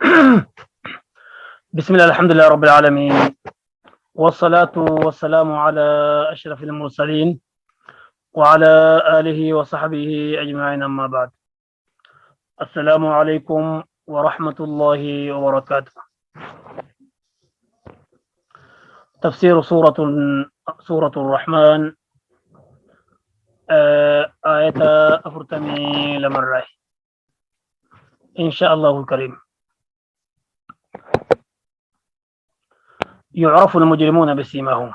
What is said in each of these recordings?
بسم الله الحمد لله رب العالمين، والصلاة والسلام على أشرف المرسلين وعلى آله وصحبه أجمعين، أما بعد. السلام عليكم ورحمة الله وبركاته. تفسير سورة الرحمن، آية أفرتمي لمرة إن شاء الله الكريم. يعرف المجرمون بسيماهم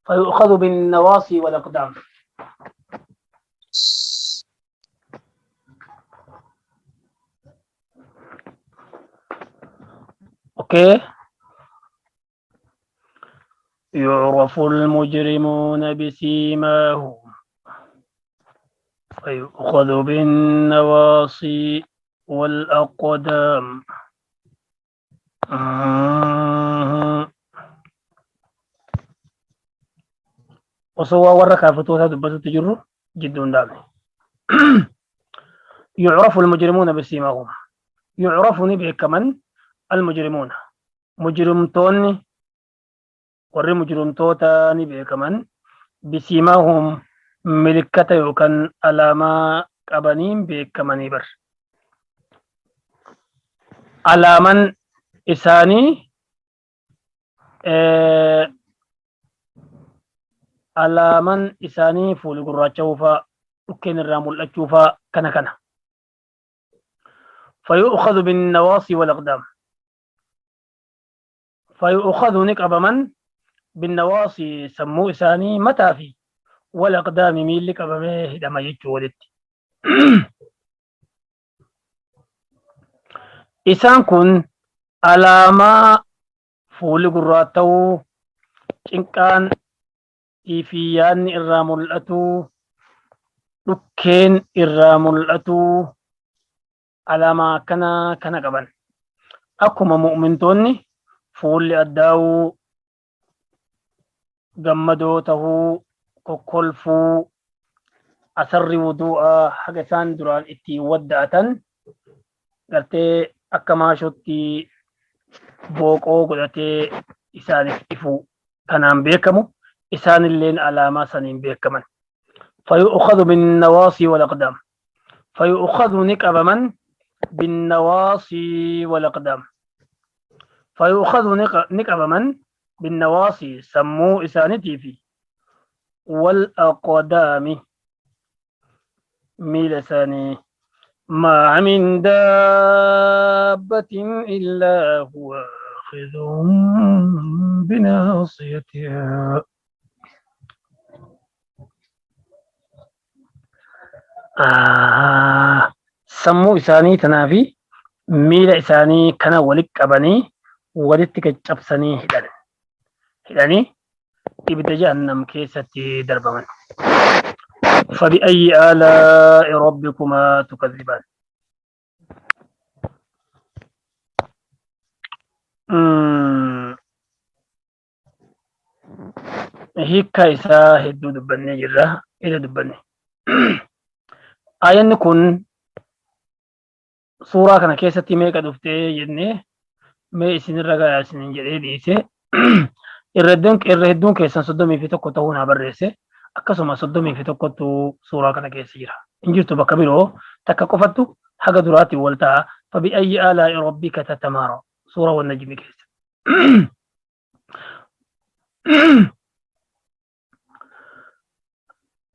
فيؤخذ بالنواصي والأقدام. أوكي. يعرف المجرمون بسيماهم فيؤخذ بالنواصي والأقدام. وسوى وركا فتوها دبسة تجر جد دامي. يعرف المجرمون بسيماهم. يعرف نبي كمن المجرمون مجرمتون ور مجرمتوتا نبي كمن بسيماهم ملكة يوكن ألاما قبنين بكمني بر. ألاما إساني ألاما إساني فول قراچوفا وكين الرامل أچوفا كنا فيؤخذ بالنواصي والأقدام. فيؤخذ نقب من بالنواصي سمو إساني متى في والأقدام ميلك أبمه دما يجو ولدت. إسان كن ألاما فول قراتو إنكان إفيان إرام الأتو لكين إرام الأتو ألاما كنا قبن. أكما مؤمنتوني فول أداو قمدوته كوكولفو أسر وضوء حقسان دران إتي ودعتن قرتي أكما شوتي بوكو قدتي إسان إفو كنان بيكمو إسان اللين علامة سنين بيكمن. فيؤخذ بالنواصي والأقدام. فيؤخذ نكب من بالنواصي والأقدام. فيؤخذ نكب من بالنواصي سمو إسانتي في والأقدام ميل ثاني. ما من دابة إلا هو آخذ بناصيتها. سمو إساني تنافي ميل إساني كان ولك أبني ولدتك جبسني هداني إبدا جهنم كيستي دربمن. فبأي آلاء ربكما تكذبان. هيكا إسا هدو دبني جرة إذا دبني. آيان كن سورة كان كيستي ميكا دفتي جنة مي إسن الرقايا سنين جديد إيسي irreedduun keessan 31 ta'uu na barreesse. Akkasuma 31 suuraa kana keessa jira. Hin jirtu bakka biroo takka qofattu haga duraatti wal ta'a. فبأي آلاء ربك تتمارى سورة والنجم keessa.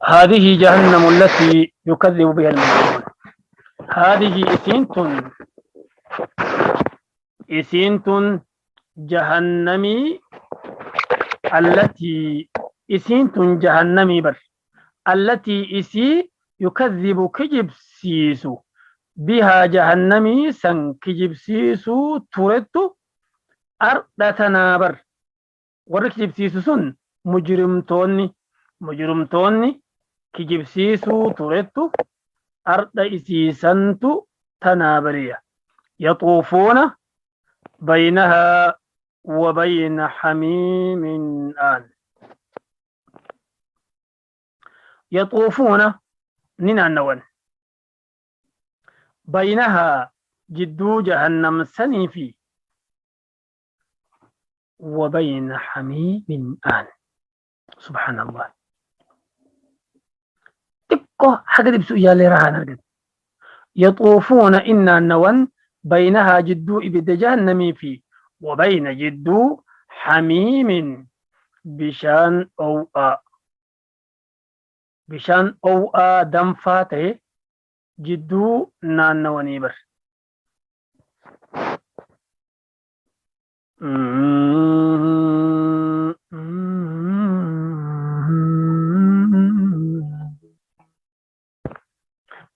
هذه جهنم التي يكذب بها المجرمون. هذه إسينتون جهنمي التي إسينتون جهنمي بر التي إسي يكذب كجب سيسو بها جهنمي سن كجب سيسو تورتو أردتنا بر وركجب سيسو سن مجرمتوني كجب سيسو تورتو أرد إسي سنتو تنابرية يطوفون بينها وبين حميم آن. يطوفون ننانوان بينها جدو جهنم سنيفي وبين حميم آن سبحان الله تبقى حاجة دي بسؤال يالي رهان يطوفون إنا النوان بينها جدو إبد جهنم في وبين جدو حميم بشان أو دنفاته جدو نانواني بر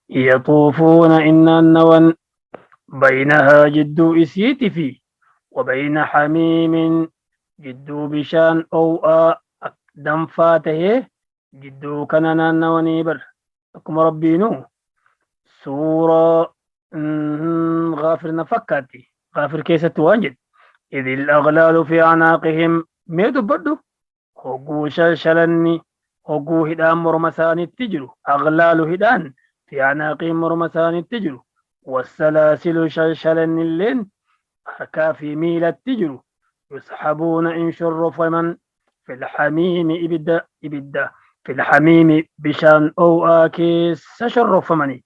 يطوفون إن النوان بينها جدو إسيت في وبين حميم جدو بشان أو دنفاته جدو كننا النواني بر أكم ربينو سورة غافر نفكاتي غافر كيسة واجد إذ الأغلال في أعناقهم ميدو بدو هقو شلشلني هقو هدان مرمسان التجرو أغلال هدان في أعناقهم مرمسان التجرو والسلاسل شلشلني اللين حكا في ميل التجرو يسحبون إن شرف من في الحميم إبدا في الحميم بشان أو آكيس شرف مني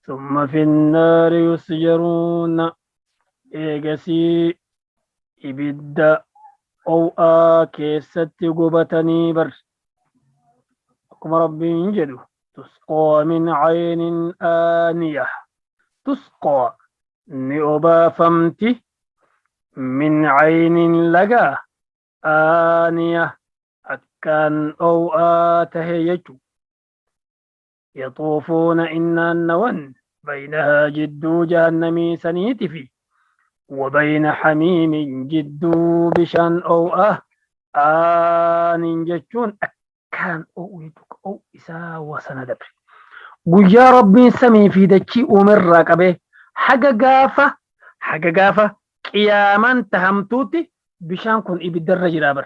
ثم في النار يسجرون إيجسي إبدا أو آكيست قبتني بر كما ربي جدو تسقى من عين آنية تسقى نئبا فمتي من عين لقى آنية أكان أو آتهيجو يطوفون إنا النون بينها جدو جهنمي سنيتفي وبين حميم جدو بشان أو آن جتون أكان أو يدك أو إسا وسندبر قجا ربي سمي في دكي أمر راكبه حقا قافة قياما تهمتوتي بشان كن إبد الرجل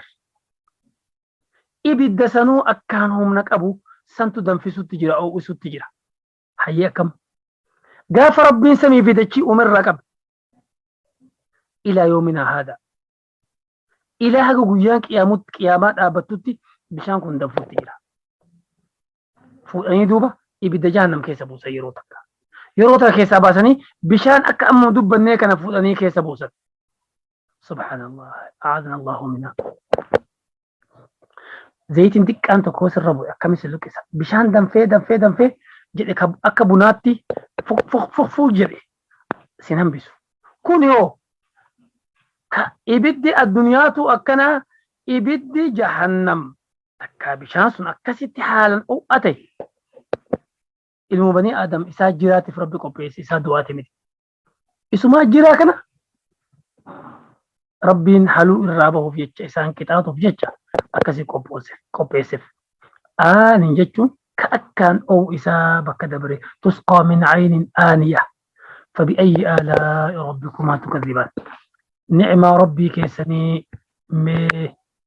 إبد سنو أكانهم نكبو سنتو دنفسو تجرى أو إسو تجرى حياكم قاف ربي سمي في دكي أمر راكب إلى يومنا هذا إلى هذا قيان قيامات آبتوتي بشان كن دنفو تجرى فؤني دوبا إبد جهنم كيسا بوسا يروتا كيسا باسني بشان أكا أمو دوبا نيكا نفؤني كيسا بوسا سبحان الله أعاذنا الله منها زيتين ديك أنت كوس الربو أكمل سلوك بشان دنفي جدي أكا بناتي فوق جدي سنهم بيسو كون يو إبدي الدنيا تو أكنا إبدي جهنم أكا بشان سن أكا ستي حالا أو أتي المبني آدم إسا جراتي في ربي قبيس إسا دواتي مدي إسو ما جرا كنا ربين حلو الرابه في جتة إسان كتاته في جتة أكاسي قبيسف آن جتون كأكان أو إسا بكدبري تسقى من عين آنية فبأي آلاء ربكما تكذبان نعم ربي كيسني مي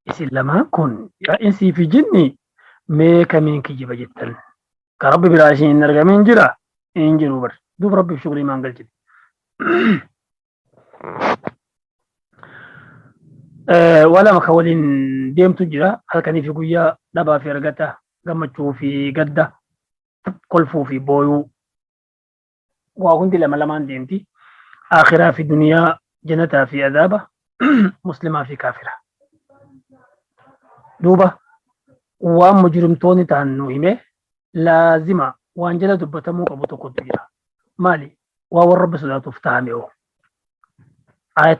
إسلما كن يا إنسي في جني مي كمين كجيب جتن كربي براشين نرجع من جرا إنجلو بر دوب ربي بشغلي ما انقل جدي ولا مخولين ديم تجرا هل كان في قويا دبا في رقته قمتشو في قدة قلفو في بويو وكنت لما ديمتي آخرها في الدنيا جنتها في عذابه مسلمة في كافرة دوبا وام مجرمتوني تهنو إيمه لازمة وانجلا دبتمو قبطو كنت جرا مالي وورب سداتو فتاميو آية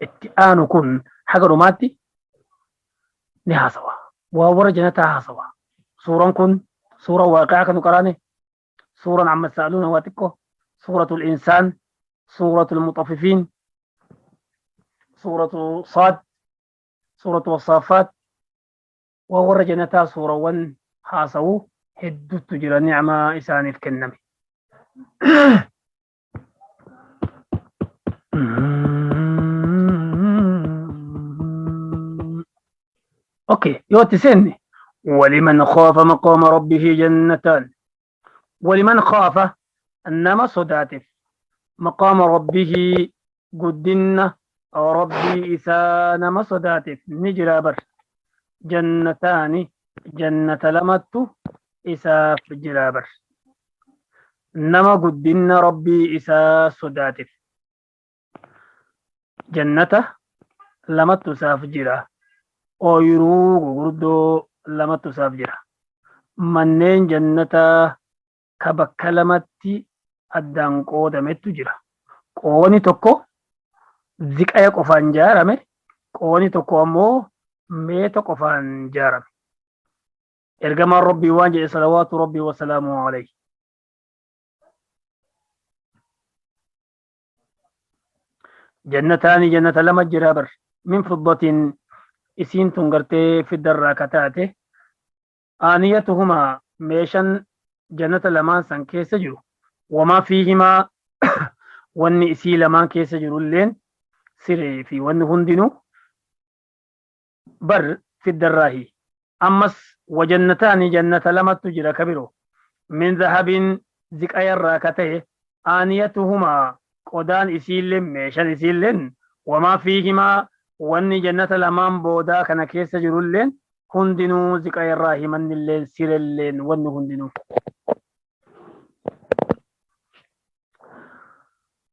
اتئان كن حق رماتي نها سوا وورا جنتها سوا سورة كن سورة واقعة كنو قراني سورة عما سألون واتكو سورة الإنسان سورة المطففين سورة صاد سورة الصافات وورا جنتها سورة ون حاسو هدو تجرى نعمة إساني الكنمي أوكي يوتي سني ولمن خاف مقام ربه جنتان ولمن خاف أنما صداتف مقام ربه قدنا ربي إسان ما صداتف نجرى بر جنتان جنة لمت إساف جرابر نما قدنا ربي إسا صداتف جنة لمت إساف جرا ooyiruu gurguddoo lamatu isaaf jira. Manneen jannataa ka bakka lamatti addaan qoodametu jira. Qooni tokko ziqaya qofaan ijaarame, qooni tokko ammoo meeta qofaan ijaarame. Ergamaan Rabbii waan jedhe salawaatu Rabbii wasalaamu alayhi. Jannataani jannata lama jira bar min fiddatin isiin tun gartee fiddarraa kataate aaniyatuhumaa meeshan jannata lamaan san keessa jiru wamaa fiihimaa wanni isii lamaan keessa jirulleen siree fi wanni hundinuu bar fiddarraahi ammas wajannataani jannata lamatu jira kabiro min zahabin ziqayarraa kata'e aaniyatuhumaa qodaan isiilleen meeshan isiilleen wamaa fiihimaa wanni jannata lamaan boodaa kana keessa jirulleen hundinuu ziqayarraa himannilleen sirelleen wanni hundinuu.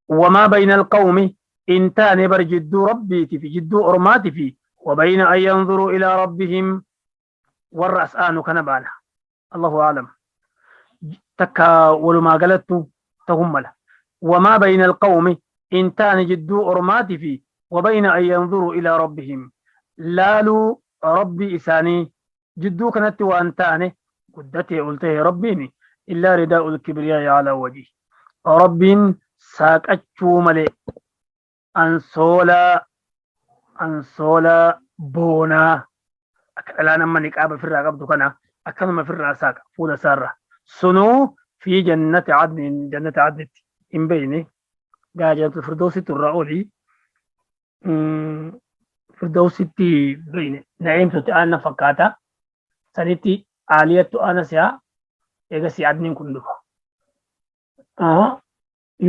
وما بين القوم إن تاني بر جدو ربي في جدو أرماتي في وبين أن ينظروا إلى ربهم والرأس آنو كنبانا الله أعلم تكا ولما قلت تهملا وما بين القوم إن تاني جدو أرماتي في وبين أن ينظروا إلى ربهم لالو ربي إساني جدو كانت وأنتاني قدتي قلته ربيني إلا رداء الكبرياء على وجهي رب ساقچو ملي أنصولا بونا أكلا نما نقاب في الرقب كنا أكلم في الرأساك فول سارة سنو في جنة عدن إن بيني قاجة الفردوس ترعولي firdawsitti beeyne naciimtutti aanna fakkaata sanitti aaliyattu aana si'a eegasi adniin kun dhufa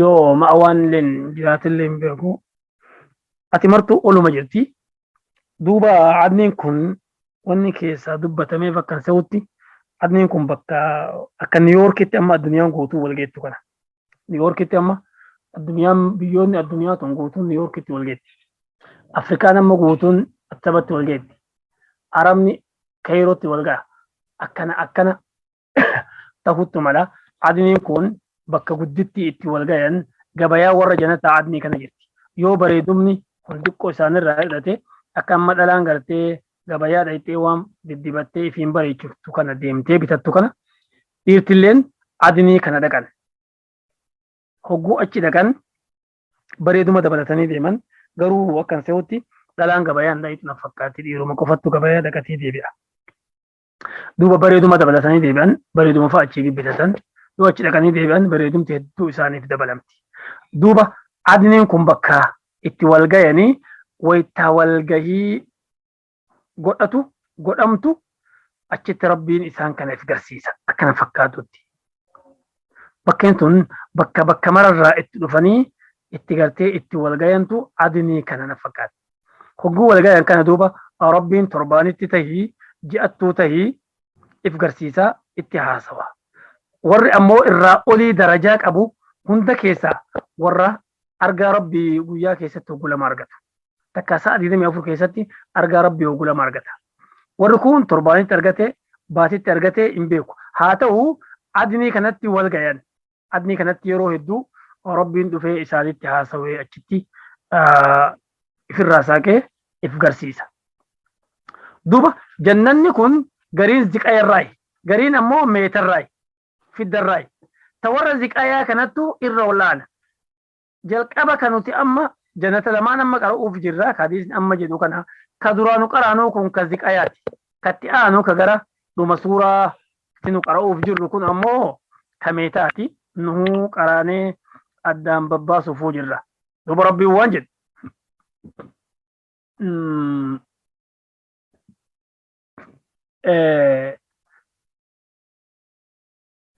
yoo ma'awaan illeen jiraatillee hin beeku ati martuu oluma jirti duuba adniin kun wanni keessaa dubbatamee bakka se'utti adniin kun bakka akka niiwoorkitti amma addunyaan guutuu walgeettu kana niiwoorkitti amma addunyaan biyyoonni addunyaa tun guutuun niiwoorkitti walgeetti. Afrikaan amma guutuun attabatti walgeetti. Arabni Kairootti walga'a. Akkana ta'uttu mala adniin kun bakka gudditti itti walgayan gabayaa warra jannataa adnii kana jirti. Yoo bareedumni kun xiqqoo isaanirraa hidhate akka amma dhalaan gartee gabayaa dhayxee waan diddibattee ifiin bareechiftu kana deemtee bitattu kana dhiirtilleen adnii kana dhaqan. Hogguu achi dhaqan bareeduma dabalatanii deeman. Garuu akkan se'utti dhalaan gabayaan dhayitu na fakkaatti dhiiruma qofattu gabayaa dhaqatee deebi'a. Duuba bareeduma dabalatanii deebi'an bareeduma fa'a achii bibbitatan yoo achi dhaqanii deebi'an bareedumti hedduu isaaniif dabalamti. Duuba adniin kun bakka itti walgayanii waytaa walgahii godhamtu achitti rabbiin isaan kana if garsiisa akkana fakkaatutti. Bakkeen tun bakka mararraa itti dhufanii itti gartee itti walgayantu adnii kana na fakkaata. Hogguu walgayan kana duuba rabbiin torbaanitti tahii ji'attuu tahii if garsiisaa itti haasawa. Warri ammoo irraa olii darajaa qabu hunda keessaa warra argaa rabbii guyyaa keessatti hoggulama argatu. Takka sa'a 24 keessatti argaa rabbii hoggulama argata. Warri kun torbaanitti argate baatitti argate hin beeku. Haa ta'u adnii kanatti walgayan. Adnii kanatti yeroo hedduu rabbiin dhufee isaanitti haasawee achitti ifirraa saaqee if garsiisa. Duuba jannanni kun gariin ziqayarraayi, gariin ammoo meetarraayi, fiddarraayi. Ta warra ziqayaa kanattu irra olaana. Jalqaba kan nuti amma jannata lamaan amma qara'uuf jirra hadiisni amma jedhu kana ka duraanu qaraanuu kun ka ziqayaati. Katti aanu ka gara dhuma suuraa nu qara'uuf jirru kun ammoo ka meetaati. Nuhu qaraanee addaan babbaasuufuu jirra. Duuba rabbiin waan jedhu.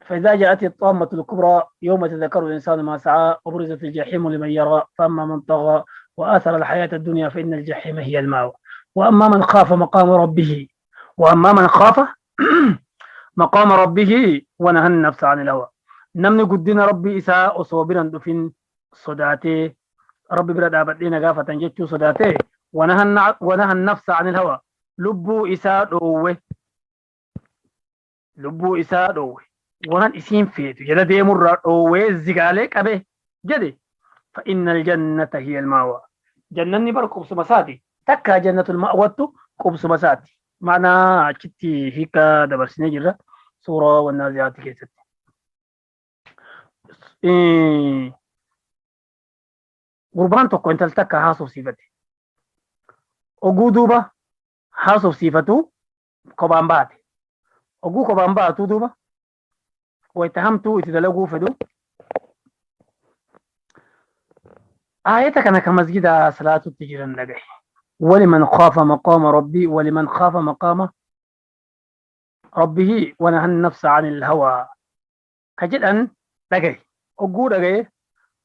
فإذا جاءت الطامة الكبرى يوم تذكر الإنسان ما سعى وبرزت الجحيم لمن يرى فأما من طغى وآثر الحياة الدنيا فإن الجحيم هي المأوى وأما من خاف مقام ربه وأما من خاف مقام ربه ونهى النفس عن الهوى نمني قدنا ربي إساء وصوبرا دفن صداتي ربي برد أبدين غافة جتشو صداتي ونهى النفس عن الهوى لبو إساء دوه لبو إساء دوه وان اسين فيت جدا ديمر دوه زغالك أبه جدي فإن الجنة هي المأوى جنة بر قبس مساتي تكا جنة المأوى قبس مساتي معنى أجتي هيكا دبرسني جرى سورة والنازعات كيست قربان توكو انت التكا حاسو صفتي oguu duuba haasofsiifatu kophaan baate oguu kophaan baatu duuba wayta hamtuu itti dalaguu fedhu aayata kana ka masjida salaatutti jiran dhagaye ولمن خاف مقام ربي ولمن خاف مقام ربه ونهى النفس عن الهوى كجدن dhagaye oguu dhagaye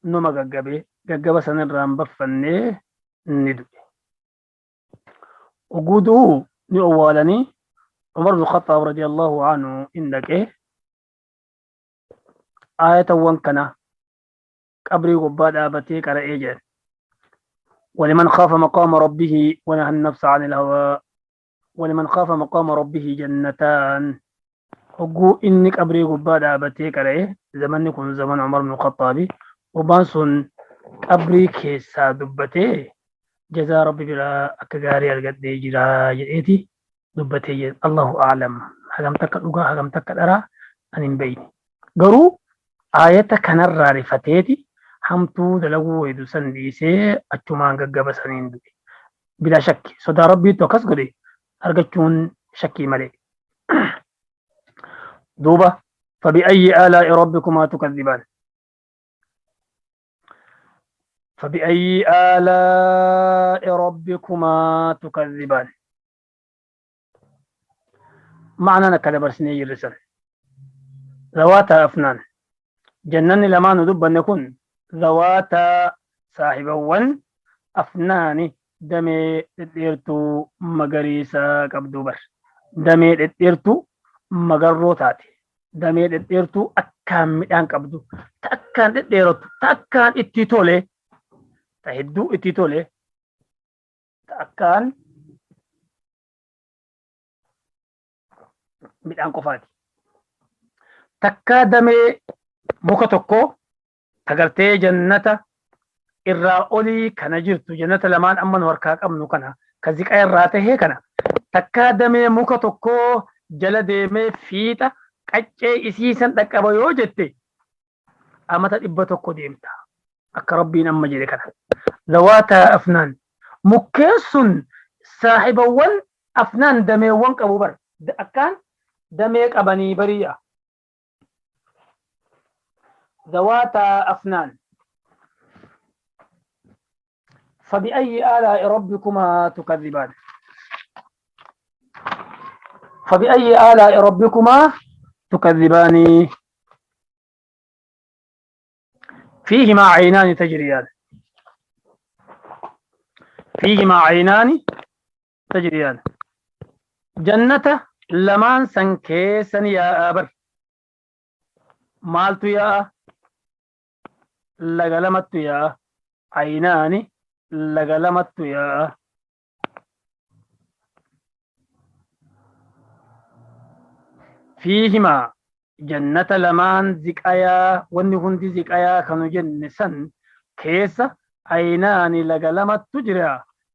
numa gaggaba sanirraan baffannee ni du'e وجوده نؤولني عمر بن الخطاب رضي الله عنه إنك آية وانكنا قبري قباد آبتيك على إيجاد ولمن خاف مقام ربه ونهى النفس عن الهوى ولمن خاف مقام ربه جنتان وجو إنك قبري قباد آبتيك على زمن يكون زمن عمر بن الخطاب وبانسون قبري كيسا دبتي جزاء ربي بلا أكغاري القد جرا جئتي دبتي الله أعلم هجم تك لغا هجم تك درا أن بين قرو آية كنر رفتيتي همتو دلغو ويدو سنديسي أجمان ققب سنين دي بلا شك صدى ربي توكس قدي أرغتون شكي ملي دوبة فبأي آلاء ربكما تكذبان فبأي آلاء ربكما تكذبان معنى كذا برسني الرسل ذواتا أفنان جنن لما ندب أن يكون ذواتا صاحبا أفنان دمي إرتو مغريسا قبدوبر دمي إرتو مغروتاتي دمي إرتو أكام مدان قبدو تأكان إرتو تأكان إتيتولي تهدو إتيتولي تأكان midhaan qofaati. Takkaa damee muka tokko tagartee jannata irraa olii kana jirtu jannata lamaan amma nu harkaa qabnu kana ka ziqaa irraa tahee kana takkaa damee muka tokko jala deemee fiixa qaccee isiisan dhaqqaba yoo jette amata 100 deemta akka rabbiin amma jedhe kana. Zawaataa afnaan mukkeen sun saahibawwan afnaan dameewwan qabu bar akkaan دمي قبني بريئة ذواتا أفنان فبأي آلاء ربكما تكذبان فبأي آلاء ربكما تكذبان فيهما عينان تجريان فيهما عينان تجريان جنة لمان سنكيسن يا أبر مالتو يا لغلمت يا عيناني لغلمت يا فيهما جنة لمان زكايا ونهند زكايا كانوا جنسن كيس عيناني لغلمت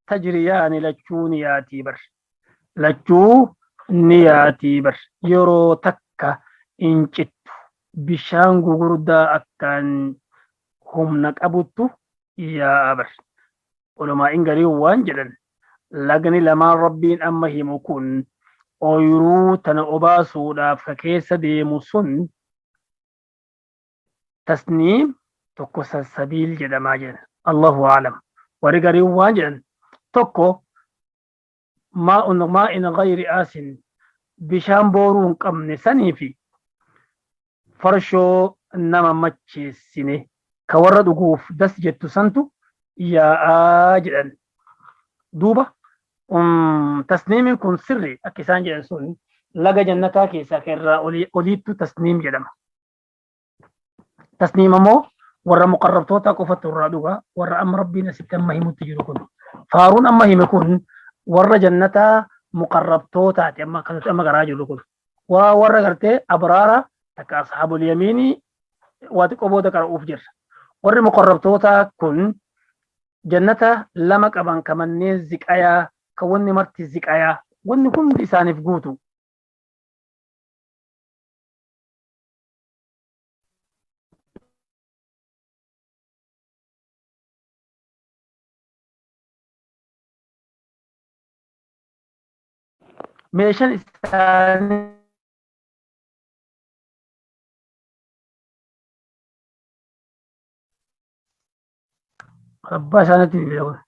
تجريان لچون ياتي بر لچو نياتي بر يرو تكا انجت بشان غوردا اكان هم نقبوتو يا بر ولما انغري وانجلن لغني لما ربين اما هيمكون اويرو تن اوباسو داف كيس ديموسن تسنيم توكو سبيل جدماجن الله اعلم ورغري وانجلن توكو ماء غير آسن بشان بورون قمن سنيفي farshoo nama macheessine ka warra dhuguuf das jettu santu yaa'aa jedhan duuba tasniimiin kun sirri akka isaan jedhan sun laga jannataa keessaa kan irraa oliittu tasniim jedhama. Tasniim ammoo warra muqarrabtoota qofatu irraa dhuga warra amma rabbiin asitti amma himutti jiru kun faaruun amma hime kun warra jannataa muqarrabtootaati amma kanatti amma garaa jiru kun waa warra gartee abraara takka ashaabul yamiinii waa xiqqoo booda qara'uuf jirra. Warri muqarrabtootaa kun jannata lama qaban ka manneen ziqayaa ka wanni marti ziqayaa wanni hundi isaaniif guutu. Meeshaan isaanii abbaa isaaniitti bibilaawwan.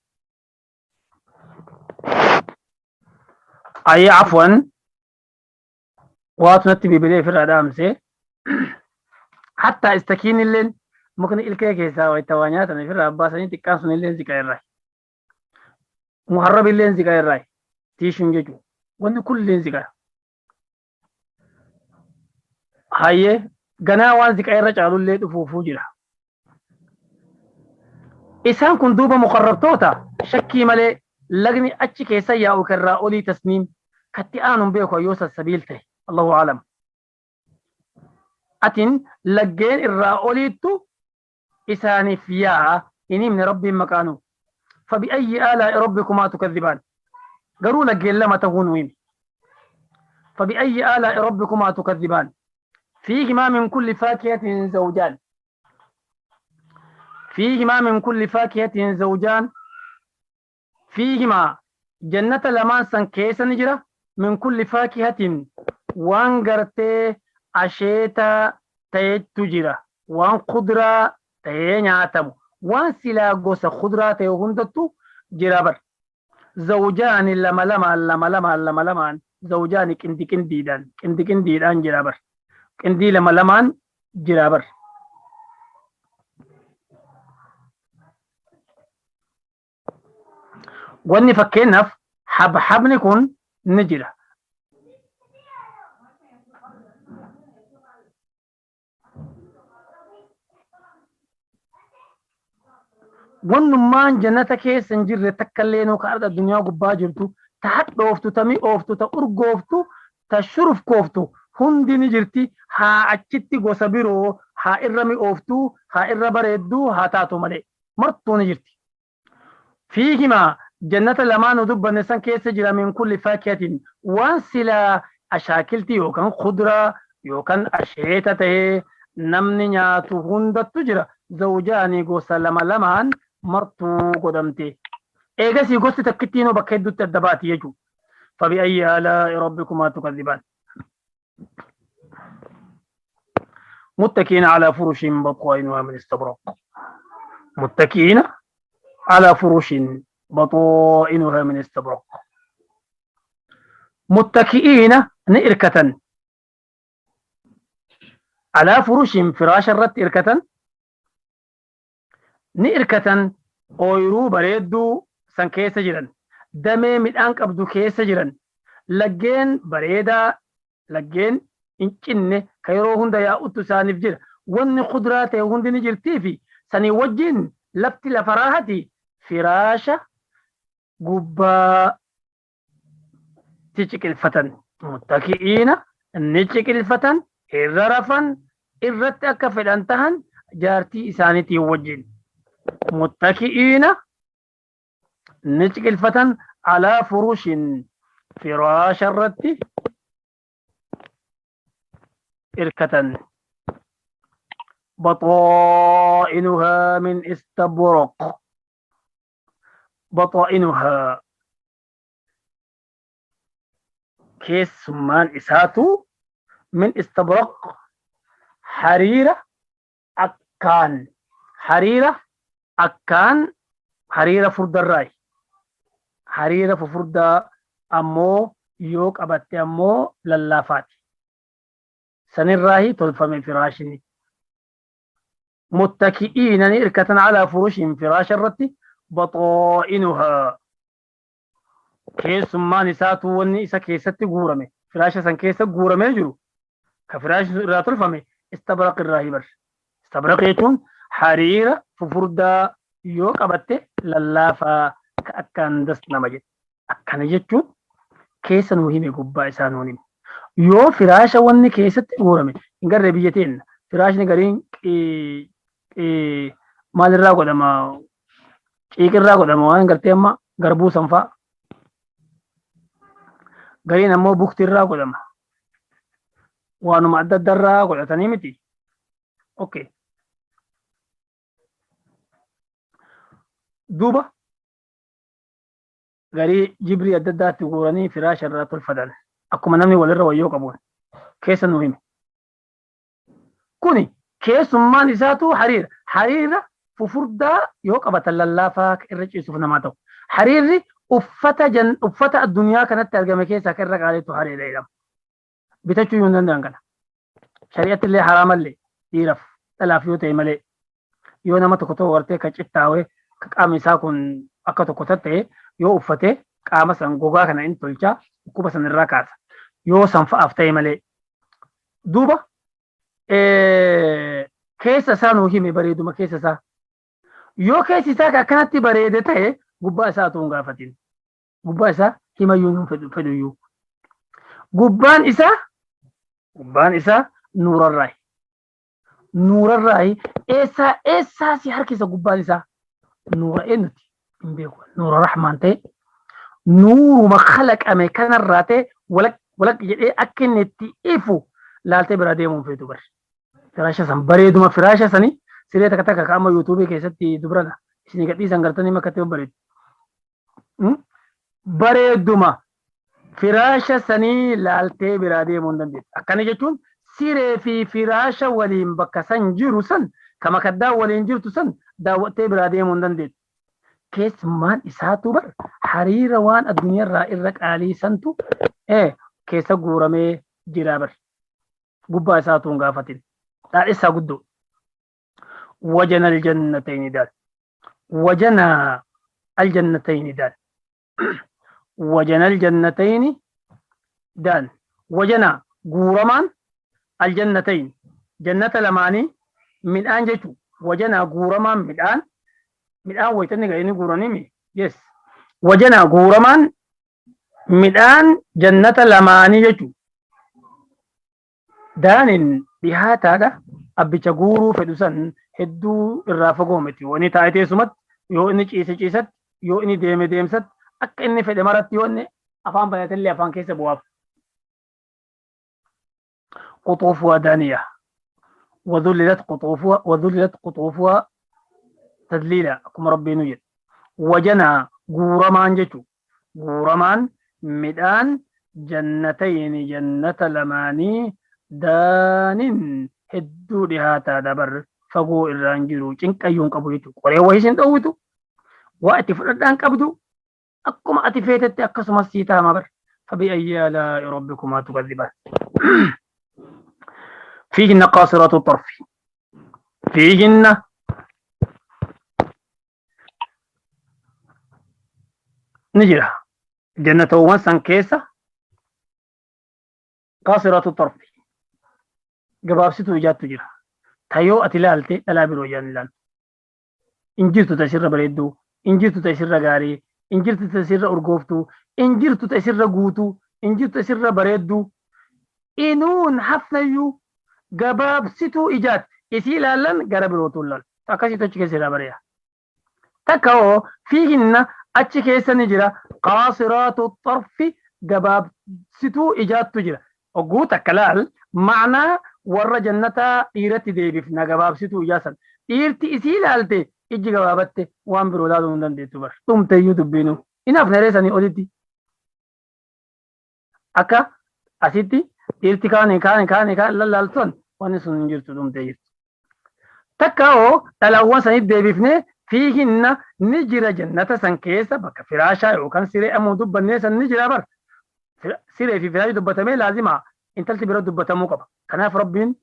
Ayya afwan waatu natti bibilee ofirraa dhaamsee hatta istakiin illeen mukni ilkee keessaa wayita waa nyaatan ofirraa abbaa isaanii xiqqaan sun illeen ziqaa irraa. Muharrab illeen ziqaa irraa. Tiishuun jechuudha. Wanni kulleen ziqaa. Hayyee ganaa waan ziqaa irra caalullee dhufuufuu jira. Isaan kun duuba muqarrabtoota shakkii malee lagni achi keessa yaa'u karraa olii tasniim katti aanuun beeku yoo sassabiil ta'e Allahu a'lam. Atiin laggeen irraa oliittu isaaniif yaa'a hin himne rabbiin maqaanu. فبأي آلاء ربكما تكذبان قالوا لك لما تهون وين فبأي آلاء ربكما تكذبان فيهما من كل فاكهة زوجان فيهما من كل فاكهة زوجان فيهما جنة لمان سن كيس نجرة من كل فاكهة وانغرتي أشيتا تيتجرة وان خضرة تينياتم وان سلا غوس خضرة تيهندتو جرابر زوجان لما زوجان كندي جرابر كندي لما جرابر واني فكينا حبني كون نجرة ونمان جنتك سنجر تكلينو كارد الدنيا قبا جرتو تحت اوفتو تمي اوفتو تأرق اوفتو تشرف كوفتو هندي نجرتي ها اچتي غوسبيرو ها ارمي اوفتو ها اربردو ها تاتو ملي مرتو نجرتي فيهما جنة لمان ودب نسان كيس جرى من كل فاكهة وانسلا أشاكلتي يوكان خضرة يوكان أشيتته نمني نياتو هندت تجرى زوجاني غوصا لمان مرتو قدمتي إيغاسي غوصي تكتينو بكيدو التدبات يجو فبأي آلاء ربكما تكذبان متكئين على فرش بطائنها من استبرق متكئين على فرش بطائنها من استبرق متكئين نئركة على فرش فراش الرت إركة نئركة أويرو بريدو سن كيس جرن دمي من أنك أبدو كيس جرن لجين بريدا لجين إنكن كيرو هندا يا أتو سانف جر ون خضرات هند نجر تيفي سني وجين لبتي لفراهتي فراشة قبا تشكل فتن متكئين نشكل فتن الرفن الرتك في الانتهن جارتي إسانتي وجين متكئين نشكل فتن على فروش فراش الرتي إركة بطائنها من استبرق بطائنها كيس سمان إساتو من استبرق حريرة أكان حريرة أكان حريرة فرد الراي حريرة فرد أمو يوك أبتي أمو للافات سنراهي تلفم فراشني متكئين إركة على فرش فراش الرتي بطائنها كيس ما نساتو وني إسا كيست غورمي فراش سن كيس غورمي جرو كفراش راتل فمي استبرق الراهبر استبرق يتون حريرة ففردا يو قبته للافا كأكان دست نمجد أكان جتون كيس نوهيمي قبا إسانوني يو فراش وني كيست غورمي إنقر ربيتين فراش نقرين maal irraa godhama ciiqirraa godhama waan gartee amma garbuu sanfaa gariin ammoo buktirraa godhama waanuma adda addarraa godhatanii miti okay duuba garii jibrii adda addaatti guuranii firaasha irraa tolfatan akkuma namni walirra wayyoo qabuun keessa nu hime kuni keessummaan isaatu hariira hariira fufurdaa yoo qabatan lallaafaa irra ciisuuf namaa ta'u hariirri uffata addunyaa kanatti argame keessaa kan irra qaaleetu hariira jedhama bitachuu hin danda'an kana shari'atti illee haraamallee dhiiraaf dhalaaf yoo ta'e malee yoo nama tokko ta'u gartee kan cittaawee kan qaamni isaa kun akka tokko ta'e yoo uffatee qaama san gogaa kana in tolchaa dhukkuba san irraa kaasa yoo san fa'aaf ta'e malee duuba keessa isaa nuu hime bareeduma keessa isaa yoo keessi isaa akkanatti bareede ta'e gubbaa isaa tuun gaafatin gubbaa isaa himayyuu nuun fedhuyyuu gubbaan isaa nuurarraayi eessaa si harkisa gubbaan isaa nuura eenyuti hin beeku nuura rahmaan ta'e nuuruma khalaqame kanarraa ta'e walaq jedhee akka inni itti ifu laaltee bira deemuun feetu bar firaasha san bareeduma firaasha sanii siree takka takka kaama yuutuubii keessatti dubrana isin gadhiisan gartanii makkatti bareedu bareeduma firaasha sanii laaltee bira deemuu hin dandeessu akkana jechuun siree fi firaasha waliin bakka san jiru san kama kaddaa waliin jirtu san daawwattee bira deemuu hin dandeessu keessummaan isaatu bar hariira waan addunyaarraa irra qaalii santu keessa guuramee jira bar gubbaa isaatu hin gaafatin dhaadhessaa guddoo wajana aljannatayni daal wajana aljannatayni daal wajana aljannatayni daal wajana guuramaan aljannatayn jannata lamaanii midhaan jechuu wajana guuramaan midhaan waytanni ga'ini guuranimi yes wajana guuramaan midhaan jannata lamaanii jechuu daanin dhihaataadha abbicha guuruu fedhu san hedduu irraa fagoo miti wani taa'ee teessumatti yoo inni ciisatti yoo inni deeme deemsatti akka inni fedhe maratti yoo inni afaan banatellee afaan keessa bu'aaf quxuufuhaa daaniyaa وذللت قطوفها تدليلا كما ربنا يجد وجنا غورمان جتو غورمان مدان جنتين جنة لماني دانين هدو دهاتا دبر فقو الرانجلو چنقيون قبو جتو قرية وحيسن توتو واتي فردان قبدو أكما أتفيتت أكسما السيتا مبر فبأي آلاء ربكما تكذبان فيهن قاصرات الطرف فيهن نجرة جنة وانسان كيسة قاصرات الطرف قباب ستو إجاد تجرة تايو أتلالتي تلابر وجان لان إنجرتو تسر بريدو إنجرتو تسر غاري إنجرتو تسر أرغوفتو إنجرتو تسر غوتو إنجرتو تسر بريدو إنون حفنيو قباب ستو إجاد إسي لالن غرب روتولال تاكاسي توچي كيسي رابريا تاكاو فيهن أتشي كيسا نجرة قاصرات الطرف قباب ستو إجاد تجرة وقو تكلال معنى ور جنة إيرتي ديبفنا قباب ستو إجاسا إيرتي إسي لالتي إجي قبابتي وان برولادو مندن ديتو بر تم تيو تبينو إناف نريساني أوليتي أكا أسيتي إيرتي كان لالتون واني سنجرتو دم تيرتو تكاو تلاوان سنيد ديبفني فيهن نجرة جنة سنكيسة بك فراشا وكان سيري أمو دبني سن نجرة بر سيري في فراش دبتمي لازمة intalti bira dubbatamuu qaba kanaaf rabbiin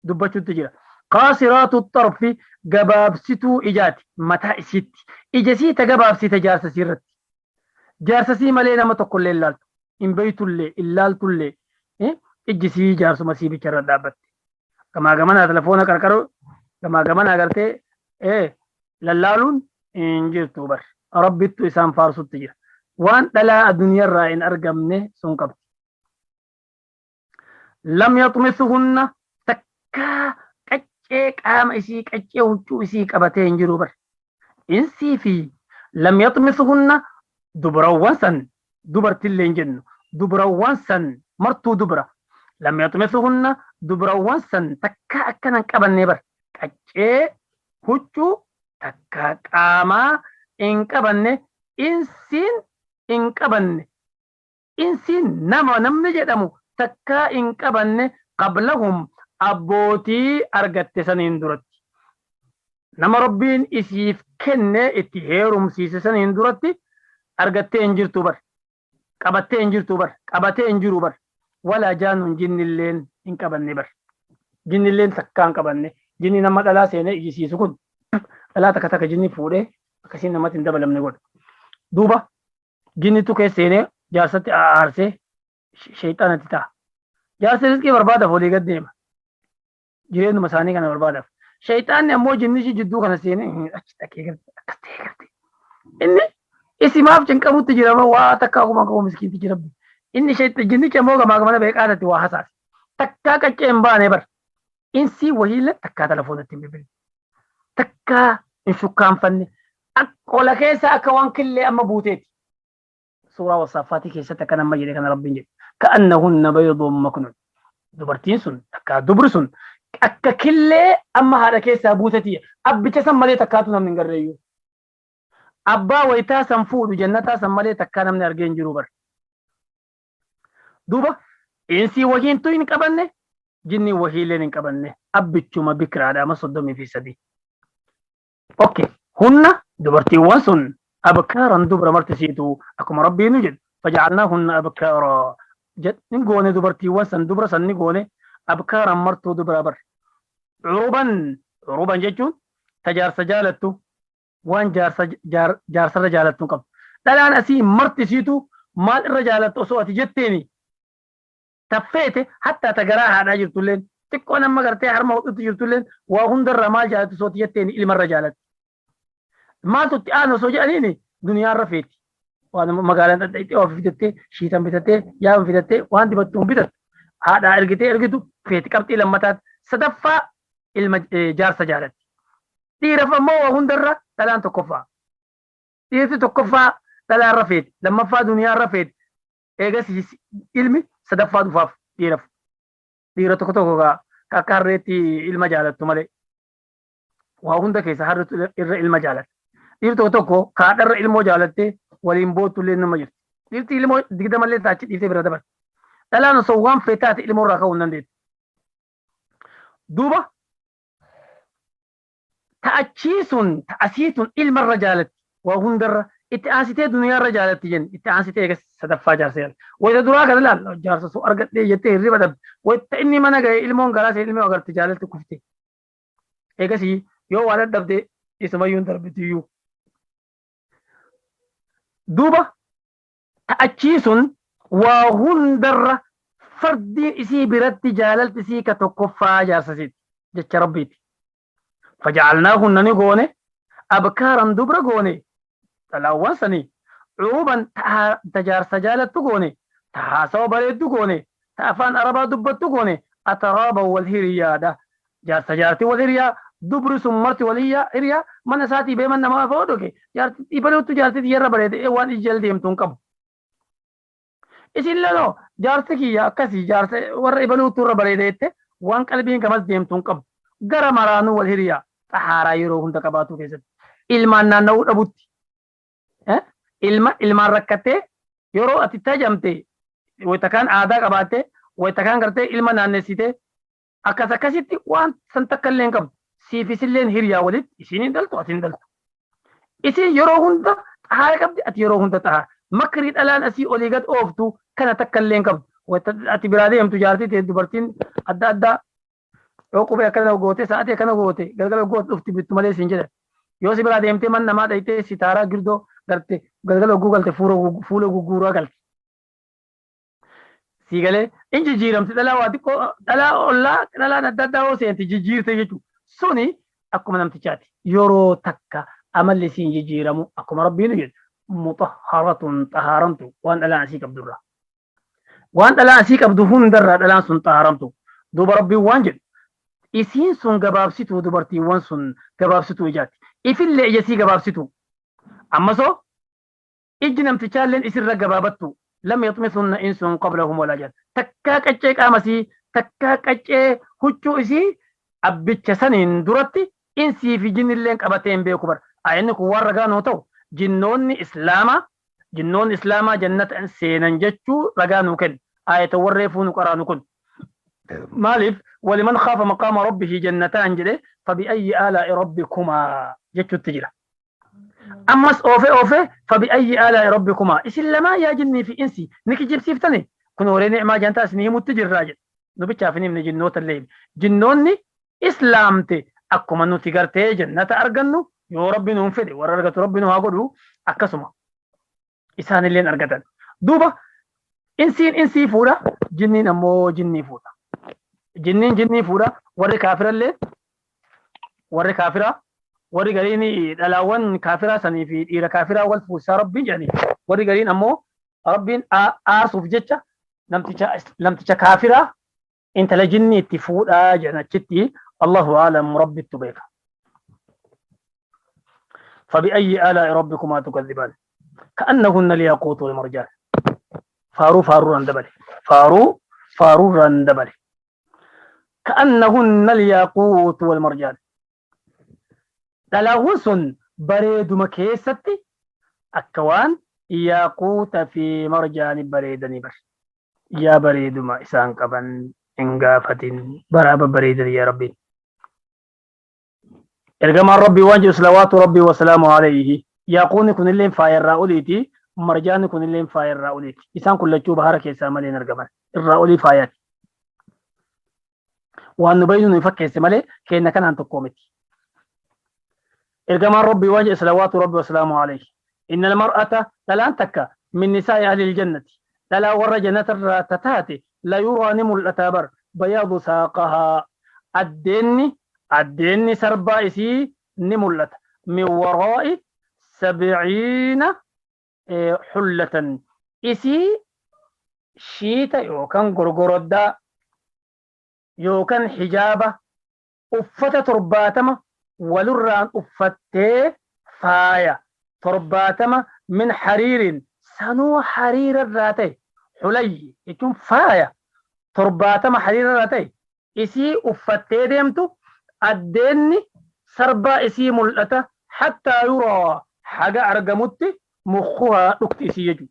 dubbachuutti jira qaasiraatu xarfi gabaabsituu ijaati mataa isiitti ijasii ta gabaabsite jaarsasii irratti jaarsasii malee nama tokkollee ilaaltu hin beeytullee illaaltullee ijjisii jaarsuma siibicha irra dhaabbatte gamaa gamanaa telefoona qarqaru gamaa gamanaa agartee lallaaluun hin jirtu bar rabbittu isaan faarsutti jira waan dhalaa addunyaarraa hin argamne sun qabdi lam yaxmisuhunna takkaa qaccee qaama isii qaccee huccuu isii qabatee hin jiru bar insii fi lam yaxmisuhunna dubarawwan san dubartillee hin jennu dubarawwan san martuu dubara lam yaxmisuhunna dubarawwan san takkaa akkanan qabannee bar qaccee huccuu takkaa qaamaa hin qabanne insiin hin qabanne insiin namni jedhamu takkaa hin qabanne qablahum abbootii argatte saniin duratti nama rabbiin isiif kenne itti heerumsiise saniin duratti argattee hin jirtu bar qabattee hin jirtu bar qabatee hin jiru bar walaa jaanun jinnilleen hin qabanne bar jinnilleen takkaa hin qabanne jinni nama dhalaa seenee ijisiisu kun dhalaa takka takka jinni fuudhee akkasiin namatti hin dabalamne godha duuba jinnitu keessa seenee jaarsatti aarsee shayxaanatti ta'a jaarsi rizqii barbaadaaf olii gad deema jireenuma isaanii kana barbaadaaf shayxaanni ammoo jinnichi jidduu kana seenee achi dhaqee akkas ta'ee garte inni isimaaf cinqabutti jirama waa takka akkuma qabu miskiinti jira inni jinnichi ammoo gamaa gamana beeqaadatti waa hasaase takkaa qaccee hin baane bar insii wahiille takkaa telefoonatti hin bilbile takkaa hin shukkaanfanne qola keessa akka waan killee amma buuteeti suuraa wasaafaatii keessatti akka nama jedhe kana rabbiin jedhe ka'annahunna baydun maknuun dubartiin sun takkaa dubri sun akka killee amma haadha keessaa buutetii abbicha san malee takkaatu namni hin garreeyyuu abbaa wayitaa san fuudhu jannataa san malee takkaa namni argee hin jiru bar duuba insii wahiintu hin qabanne jinni wahiileen hin qabanne abbichuma bikiraadha ama 33 okay hunna dubartiiwwan sun abkaaran dubra martisiitu akkuma rabbiin nu jedhu fajacalnaahunna abkaara jedhin goone dubartiiwwan san dubra san ni goone abkaaran martuu dubra bar curuban jechuun ta jaarsa jaalattu waan jaarsarra jaalattu qabdu dhalaan asii martisiitu maal irra jaalattu osoo ati jetteeni taffeete hattaa ta garaa haadhaa jirtulleen xiqqoo nama gartee harma hodhutti jirtulleen waa hundarra maal jaalattu osoo ati jetteeni ilmarra jaalatti maaltu itti aanu osoo jedhaniini duniyaarra feeti waan magaalaan dhadha'ittee waa fitattee shiitan bitattee yaaba fitattee waan dibattuun bitattu haadhaa ergitee ergitu feeti qabxii lammataati sadaffaa ilma jaarsa jaalatti dhiiraaf ammoo waa hundarra dhalaan tokkoffaa dhiirti tokkoffaa dhalaarra feeti lammaffaa duniyaarra feeti eegas ilmi sadaffaa dhufaaf dhiiraaf dhiira tokko tokko akka harreetti ilma jaalattu malee waa hunda keessa harreetu irra ilma jaalatta dhiirti tokko tokko kaadharra ilmoo jaalattee waliin boottullee nama jirti dhiirti ilmoo digdamallee taachi dhiiftee bira dabarte dhalaan osoo waan feetaate ilmoo irraa ka'uu hin dandeettu duuba ta'achiisuun ta'asiituun ilmarra jaalatti waa hundarra itti aansitee duniyaarra jaalatti jenni itti aansitee eegas sadaffaa jaarsa jaalatti wayita duraa kana ilaalla jaarsa soo argadhee jettee hirriba dhabde wayita inni mana ga'e ilmoon garaa ishee ilmoo agarti jaalatti kufte eegas yoo waa dadhabde isumayyuu hin darbitiyyuu duuba ta'achiisuun waa hundarra fardiin isii biratti jaalalti isii ka tokkoffaa jaarsasiiti jecha rabbiiti faja'alnaahunna ni goone abkaaran dubra goone dhalaawwan sanii cuuban ta jaarsa jaalattu goone ta haasawa bareeddu goone ta afaan arabaa dubbattu goone ataraaban wal hiriyaadha jaarsa jaartii wal hiriyaa dubri sun marti wal hiriyaa mana isaatii beeman namaa fa'oo dhoke jaartii ibaluuttu jaartii xiyyaarra bareede waan ijjal deemtu hin qabu isin laloo jaarsi kiyya akkasii jaarsa warra ibaluuttu irra bareedette waan qalbiin gamas deemtu hin qabu gara maraanuu wal hiriyaa xahaaraa yeroo hunda qabaatu keessatti ilmaan naanna'uu dhabutti ilmaan rakkattee yeroo ati tajamte wayita kaan aadaa qabaatte wayita kaan gartee ilma naannessite akkasitti waan san takka illee hin qabdu siifisilleen hiriyaa walitti isiin hin daltu ati hin daltu isiin yeroo hunda xahaara qabdi ati yeroo hunda xahaara makrii dhalaan asii olii gad ooftu kana takka illee hin qabdu ati biraa deemtu jaartii ta'e dubartiin adda addaa yoo qubee akkana goote sa'aatii akkana goote galgala goote dhufti bittu malee siin jedha. Yoo si biraa deemtee man namaa dhayitee sitaaraa girdoo garte galgala oguu galte fuula gugguuraa galte. Si galee in jijjiiramti dhalaa waa xiqqoo dhalaa ollaa dhalaan adda addaa yoo seenti jijjiirte jechuudha. Suni akkuma namtichaati. Yeroo takka amalli siin jijjiiramu akkuma rabbiin jedhu mutahharatun xahaaramtu waan dhalaan asii qabdurraa. Waan dhalaan asii qabdu hundarraa dhalaan sun xahaaramtu. Duuba rabbiin waan jedhu isiin sun gabaabsituu dubartiiwwan sun gabaabsituu ijaatti. Ifillee ija sii gabaabsituu. Ammasoo ijji namtichaalleen isirra gabaabattu. لم يطمثن إنس قبلهم ولا جان تكا قچي قامسي تكا قچي حچو إسي أبتش سنين درتي إنسي في جن اللين قبتين بيكبر أعنك ورغانو تو جنون إسلاما جنة سينن جچو رغانو كن آية ورفون قرانو كن مالف ولمن خاف مقام ربه جنتان جده فبأي آلاء ربكما جچو التجرة أمس أوفي فبأي آلاء ربكما إسلما يا جني في إنسي نكي جيب سيفتني كنوري نعمة جانتا سنيه متجر راجل نبتشافني من جنوت الليل جنوني إسلامتي أكو منو تيغرتي جنة أرغنو يو ربي ننفدي وررغت ربي نهاقودو أكسما إسان اللين أرغتن دوبا إنسي فورا جني نمو جني فورا جني فورا وري كافر اللين وري كافرة warri gariin dhalaawwan kaafiraa sanii fi dhiira kaafiraa wal fuusaa rabbiin jedhani warri gariin ammoo rabbiin aarsuuf jecha namticha kaafiraa intala jinni itti fuudhaa jedhan achitti Allahu a'lam rabbittu beeka. فبأي آلاء ربكما تكذبان كأنهن الياقوت والمرجان فارو رندبلي فارو رندبلي كأنهن الياقوت والمرجان دلاوون سن بريدما كيستي أكوان ياقوت في مرجان بريدني بر يا بريدما إسان قبن إنقافة براب بريدني يا ربي إرجما ربي وانجو صلوات ربي وسلامه عليه ياقون كن اللين فاير راوليتي مرجان كن اللين فاير راوليتي إسان كل جوب هارك يساملين إرجما الراولي فاير وأن نبين نفكر سمالي كأن كان أنت قومتي إرجما ربي وجه صلوات ربي وسلامه عليه إن المرأة لن تكا من نساء أهل الجنة لا ور جنة الراتتات لا يرى نمو الأتابر بياض ساقها الدين سربا إسي نملت من وراء 70 حلة إسي شيتا يوكان غرغردا يوكان حجابة أفتا ترباتما ولران أفتي فايا ترباتما من حرير سنو حرير الراتي حلي يكون فايا ترباتما حرير الراتي إسي أفتي ديمتو الدين سربا إسي ملأتا حتى يرى حاجة أرقمت مخها لكت إسي يجو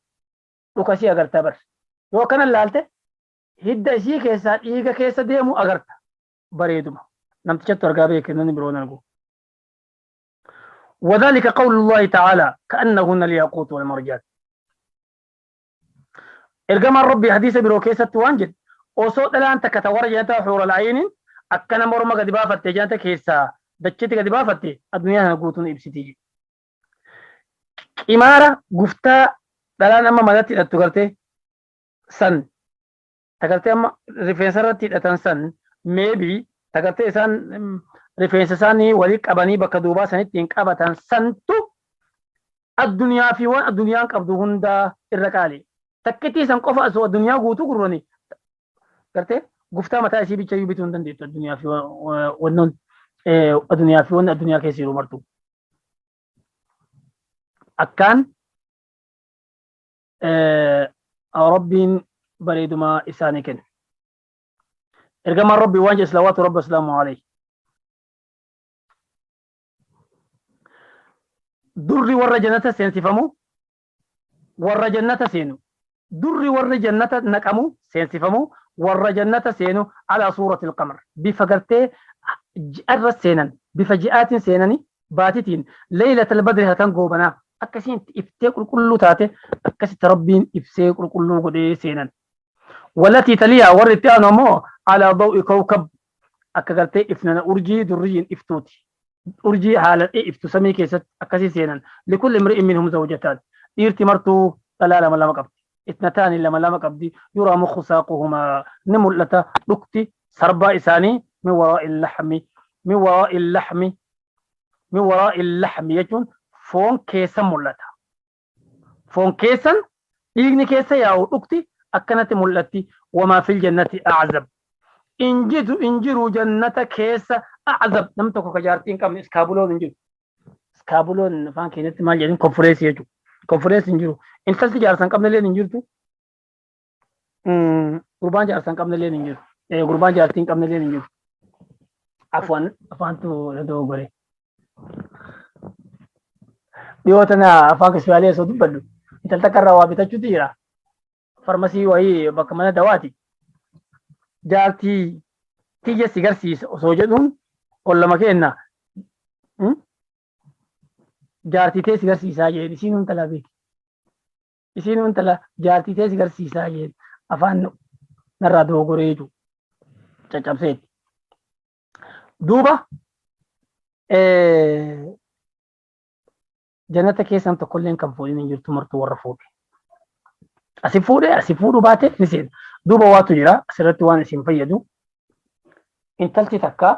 لكسي أغرتا بر وكان اللالته هيدا إسي كيسا إيغا كيسا ديمو أغرتا بريدما نمتشت ترقابي كنني برونا نقول وذلك قول الله تعالى كأنهن الياقوت والمرجان إرجما ربي حديث بروكيسة وانجد وصوت الآن تكتور جاتا حور العين أكنا مرمى قد بافت جاتا كيسا دجتي قد بافت الدنيا نقوتون إبسيتي إمارة قفتا دلان أما مدتي لتقرتي سن تقرتي أما رفنسرتي لتنسن maybe تقرتي سن رفينس ساني وليك أباني بكدوبا سنتين كابتان سنتو الدنيا في وان الدنيا قبضهن دا الركالي تكتي سنقف أسوأ الدنيا قوتو قروني قرتي قفتا متى أسيبي تشيو بيتون دنديت الدنيا في ونون الدنيا في وان الدنيا كيسيرو مرتو أكان ربي بريدما إساني كن إرقام ربي وانجي صلوات رب وسلامه عليه دري ور جنة سينسفمو ور جنة سينو دري ور جنة نقمو سينسفمو ور جنة سينو على صورة القمر بفقرتي جأر سينن بفجئات سينني باتتين ليلة البدر هتن قوبنا أكسين إفتيق كل تاتي أكسي تربين إفسيق كل قدي سينن والتي تليها ورت أنا مو على ضوء كوكب أكغرتي إفنان أرجي دري إفتوتي أرجي حالة إفتو سمي كيست أكسي سينا لكل امرئ منهم زوجتان إرتي مرتو تلالة لما قبض اثنتان لما قبضي يرى مخ ساقهما نملة لكتي سربا إساني من وراء اللحم من وراء اللحم من وراء اللحم يجون فون كيسا ملتا فون كيسا إيغني كيسا ياو لكتي أكنت ملتي وما في الجنة أعزب إنجروا جنة كيسا أعزب نمتكو كجارتين كم إسكابولون إنجروا إسكابولون فان كينت مال جدين كونفرنس يجو كونفرنس إنجروا إنتلتي جارسان كم نلين إنجرتو قربان جارسان كم نلين إنجرو قربان جارتين كم نلين إنجرو أفان تو ردو غري ديوتنا أفان كسوالي سودو بدو إنتلتا كروا بيتا جرا farmasii wayii bakka mana dawaati jaartii tiyya si garsiisa osoo jedhuun ollama kenna jaartii tee si garsiisaa jedhe isiin intala beeki isiin intala jaartii tee si garsiisaa jedhe afaan narraa doogoree jiru caccabseeti duuba jannata keessan tokkolleen kan fuudhin hin jirtu martuu warra fuudhe asi fuudhu baate ni seena duuba waatu jira asirratti waan isin fayyadu intalti takka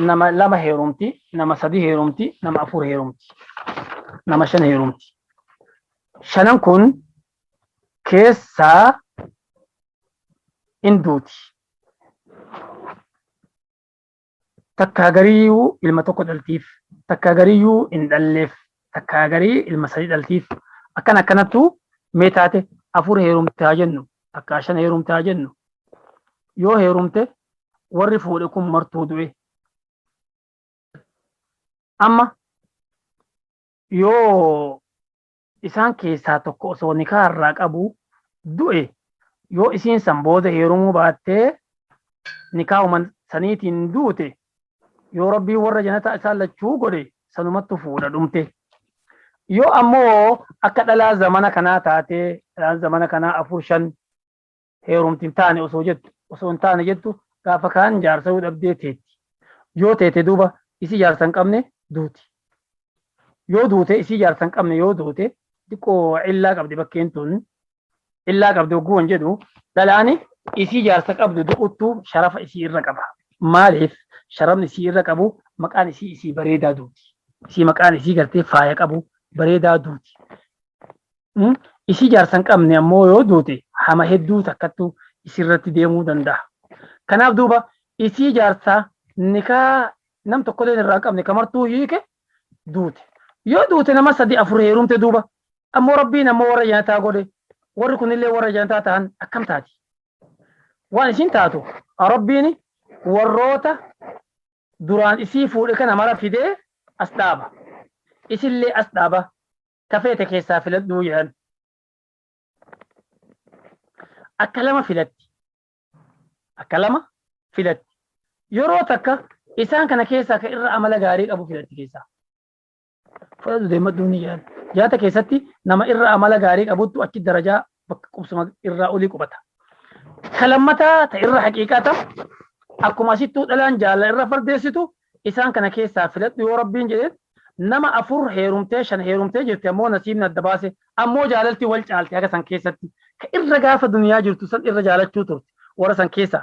nama lama heerumti nama sadi heerumti nama afur heerumti nama shan heerumti shanan kun keessaa induuti takka gariyyuu ilma tokko dhaltiif takka gariyyuu hin dhalleef takka garii ilma sadi dhaltiif akkanattu mee taate afur heerumte haa jennu takka shan heerumte haa jennu yoo heerumte warri fuudhe kun martuu du'e amma yoo isaan keessaa tokko osoo nikaa irraa qabu du'e yoo isiin san booda heerumuu baattee nikaa saniitiin duute yoo rabbii warra jannataa isaan lachuu godhe sanumattu fuudha dhumte yoo ammoo akka dhalaa zamana kanaa taatee dhalaan zamana kanaa afur shan heerumti hin taane osoo hin taane jettu gaafa kaan jaarsa'uu dhabdee teetti yoo teete duuba isii jaarsa hin qabne duuti yoo duute isii jaarsa hin qabne yoo duute xiqqoo illaa qabdi bakkeen tun illaa qabdi ogguun jedhu dhalaani isii jaarsa qabdu du'uttu sharafa isii irra qaba maaliif sharafni isii irra qabu maqaan isii bareedaa duuti isii maqaan isii gartee faaya qabu bareedaa duuti isii jaarsa hin qabne ammoo yoo duute hama hedduu takkattu isirratti deemuu danda'a kanaaf duuba isii jaarsaa nikaa nam tokkolleen irraa qabne kamartuu hiike duute yoo duute nama sadi afur heerumte duuba ammoo rabbiin ammoo warra jannataa godhe warri kunillee warra jannataa ta'an akkam taati waan isin taatu rabbiin warroota duraan isii fuudhe kana mara fidee as dhaaba isillee as dhaaba tafeete keessaa filadhuu jedhan akka lama filatti yeroo takka isaan kana keessaa ka irra amala gaarii qabu filatti keessaa fudhatu deemadhuu ni jedhan jaata keessatti nama irra amala gaarii qabuttu achi darajaa bakka qubsuma irraa olii qubata kalammataa ta irra haqiiqata akkuma asittuu dhalaan jaalla irra fardeessitu isaan kana keessaa filadhu yoo rabbiin jedheen nama afur heerumtee shan heerumtee jirti ammoo nasiibni adda baase ammoo jaalalti wal caalte haga san keessatti ka irra gaafa duniyaa jirtu san irra jaalachuu turte warra san keessa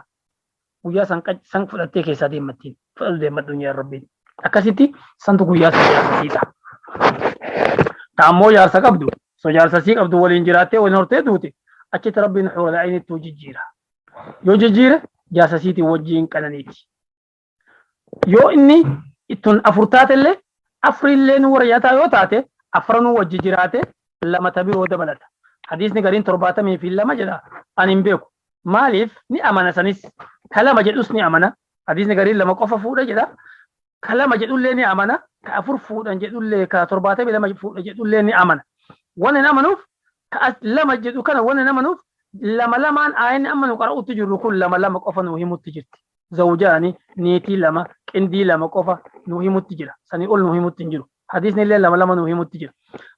guyyaa san fudhattee keessaa deemmattiin fudhatu deemmadhu yaa rabbiin akkasitti santu guyyaa san jaarsasiisa ammoo jaarsa qabdu so jaarsasii qabdu waliin jiraattee waliin hortee duute achitti rabbiin xuura ayinittuu jijjiira yoo jijjiire jaarsasiitiin wajjiin qananiiti yoo inni ittun afur taatellee afrillee nu warra nyaataa yoo taate afranuu wajji jiraate lama tabiroo dabalata hadiisni gariin 72 jedha ani hin beeku maaliif ni amana sanis kalama jedhus ni amana hadiisni gariin lama qofa fuudha jedha kalama jedhullee ni amana ka afur fuudhan jedhullee ka 72 fuudha jedhullee ni amana wannan amanuuf ka lama jedhu kana wannan amanuuf lama lamaan ayin amanu qara'utti jirru kun lama qofa nu himutti jirti zawjaani niitii lama qindii lama qofa nu himutti jira sanii ol nu himutti hin jiru hadiisni illee lama nu himutti jira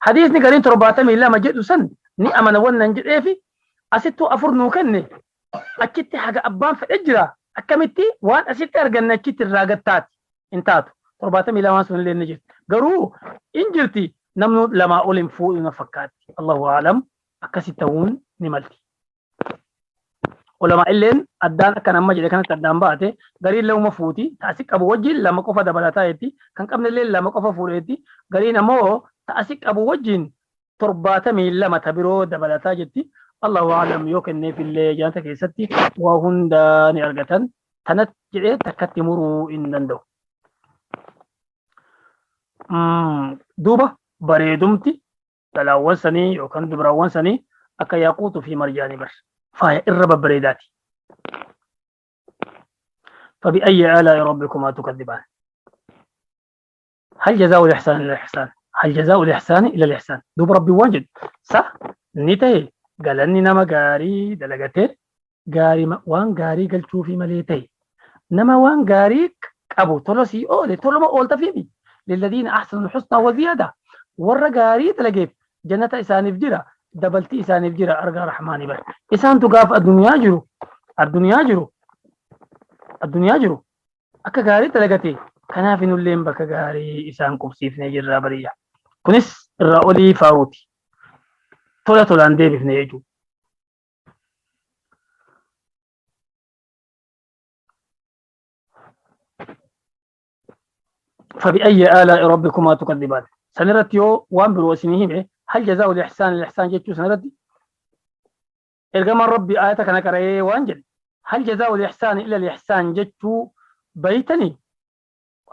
hadiisni gariin 72 jedhu san ni amana wannan jedheefi asittu afur nuu kenne achitti haga abbaan fedhe jira akkamitti waan asitti arganne achitti irraa gattaati hin taatu 72 sun illee ni jirti garuu in jirti namnu lama olin fuudhu na fakkaatti Allahu a'lam akkasi ta'uun ni malti ulama illeen addaan akka nama jedhe kanatti addaan baate gariin lama fuuti taasii qabu wajjin lama qofa dabalataa jetti kan qabne illee lama qofa fuudheetti gariin ammoo taasii qabu wajjin 72 ta biroo dabalataa jetti Allahu a'lam yoo kenneef illee jannata keessatti waa hunda ni argatan tanat jedhee takkatti muruu hin danda'u. Duuba bareedumti dhalaawwan sanii yookaan dubaraawwan sanii akka yaaquutuu fi marjaanii bar faaya irra babbareedaati. فبأي آلاء ربكما تكذبان هل جزاء الإحسان إلا الإحسان هل جزاء الإحسان إلا الإحسان دوب ربي واجد صح نتهي قال أني نما قاري دلقته قاري وان قاري قال شوفي مليتي نما وان قاري أبو تلسي أولي تلما أولت فيني للذين أحسنوا الحسنى وزيادة ورا قاري دلقيف جنة إسان فجرة دبلتي إسان فجرة أرقى رحماني بر إسان تقاف الدنيا جرو الدنيا جرو الدنيا جرو أكا قاري دلقتي كناف نلين بك قاري إسان قبسيف نيجر رابرية كنس الرأولي فاروتي تولا تولان دي بفني يجو فبأي آلاء ربكما تكذبان سنرتيو وان بروسينهم هل جزاء الإحسان الإحسان جيتشو سنرتي إرقام ربي آياتك أنا كريه وانجل هل جزاء الإحسان إلا الإحسان جيتشو بيتني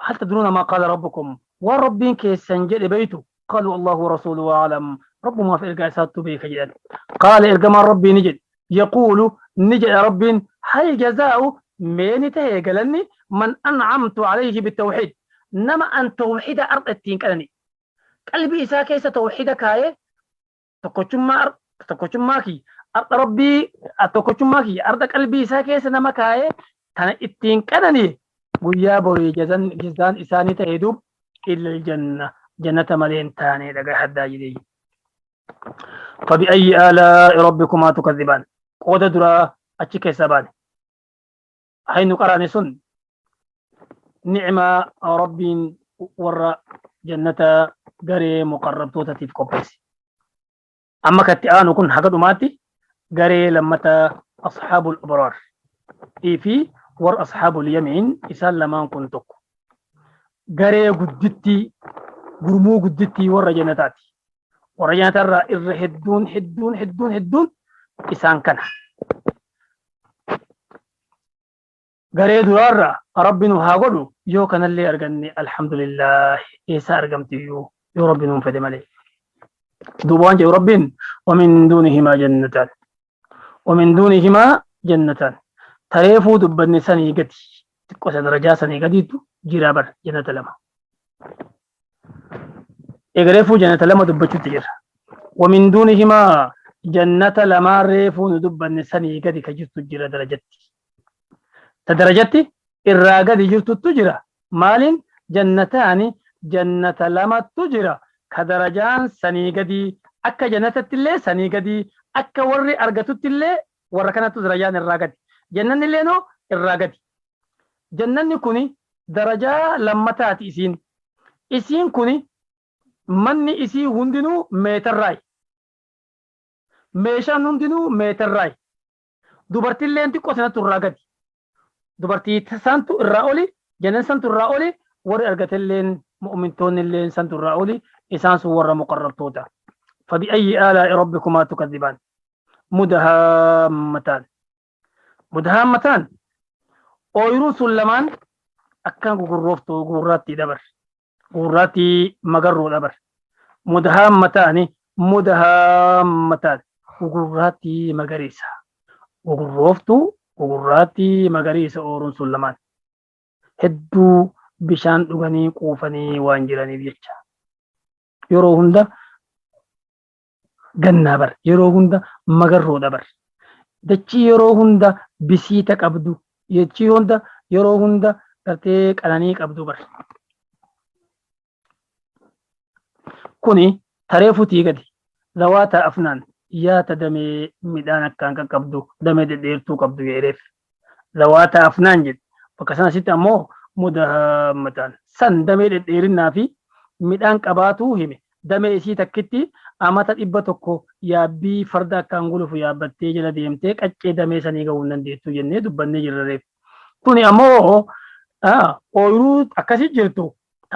هل تدرون ما قال ربكم وربين كيسان جل بيتو قالوا الله ورسوله أعلم رب ما في إرقاسات بيك جل قال إرقام ربي نجد يقول نجد رب هل جزاء مين تهيقلني من أنعمت عليه بالتوحيد نما أن توحيد أرض التين كلني قلبي إسا كيس توحيد كاية تكوشم ماكي أرض ربي تكوشم ماكي أرض قلبي إسا كيس نما كاية تنا التين كلني ويا بوري جزان إساني تهيدوب إلا الجنة جنة ملين تاني لقى حدا جدي فبأي آلاء ربكما تكذبان قود درا أتشكي سبان حين قراني سن نعمة رب ور جنة غري مقرب توتتي في كوبيس أما كتئان كن حقد ماتي غري لمتا أصحاب الأبرار في ور أصحاب اليمين إسال لما كنتك غري قدتي قرمو قدتي ور جنتاتي ور جنت الرا هدون إسان كان غري درارا ربنا هاغدو يو كان اللي ارغني الحمد لله إيسا ارغمتي يو ربنا فدم عليه دوبان جو ربين ومن دونهما جنتان تريفو دبن سني غتي تقوس درجا سني غديتو جرابر جنة لما اغريفو جنة لما دبچو تجر ومن دونهما جنة لما ريفو دبن سني غدي كجتو جرا درجتي تدرجتي الراقد جرت التجرة مال جنتان جنة لما التجرة كدرجان سنيقدي أكا جنة التلي سنيقدي أكا وري أرقت التلي وركنت درجان الراقد جنن اللي نو الراقد جنن كوني درجة لما تاتي إسين كوني من إسي هندنو ميتر راي ميشان هندنو ميتر راي دوبرت اللي انتي قوسنة الراقد dubartii santu irraa oli janan santu irraa oli warri argatelleen mu'mintoonni illeen santu irraa oli isaan sun warra muqarrabtoota فبأي آلاء ربكما تكذبان مدهامتان أويرون سلمان أكان غروفتو غراتي دبر غراتي مغرو دبر مدهامتان غراتي مغريسا غروفتو غراتي مغريسا أورون سلمان هدو بشان دغني قوفني وانجراني بيچا يرو هندا gannabar yeroo hunda magarroo dabar dachii yeroo hunda bisiita qabdu yechii hunda yeroo hunda gartee qananii qabdu bar kuni taree futii gadi zawaata afnaan yaa ta damee midhaan akkaan kan qabdu damee dhedheertuu qabdu jedheef zawaata afnaan jedhe bakka sanasitti ammoo mudahammatan san damee dhedheerinnaa fi midhaan qabaatuu hime damee isii takkitti amata 100 yaabbii farda akkaan gulufu yaabbattee jala deemtee qaccee damee sanii ga'uu hin dandeettu jennee dubbannee jirreef. Tuni ammoo ooyiruu akkasii jirtu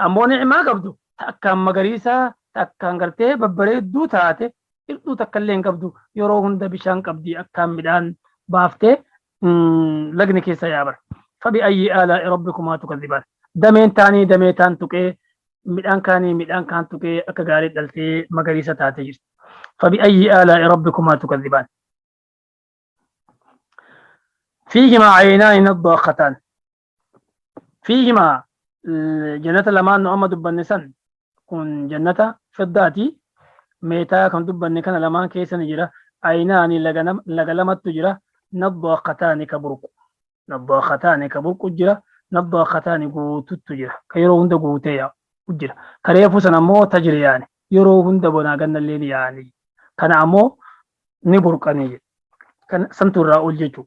ammoo ni'imaa qabdu akkaan magariisaa akkaan gartee babbareedduu taate irduu takkallee hin qabdu yeroo hunda bishaan qabdi akkaan midhaan baaftee lagni keessa yaabar. Fabi ayyi aalaa'i rabbikumaa tukadhibaan. Dameen taanii damee taan tuqee midhaan kaanii midhaan kaan tuqee akka gaarii dhaltee magariisa taate jirti. Fabi ayyi aalaa'i rabbikumaa tukadhibaan. فيهما عينان نضاختان فيهما جنة لمان نعم دبنسان كن جنة فضاتي ميتا كن دبن كان لمان كيسا نجرة عينان لغلمت تجرة نضاختان كبرق جرة نضاختان قوت تجرة كيرو هند قوتيا جرة كريفو سنمو تجري يعني يرو هند بناغن الليل يعني كان عمو نبرقاني كان سنتر راؤل جيجو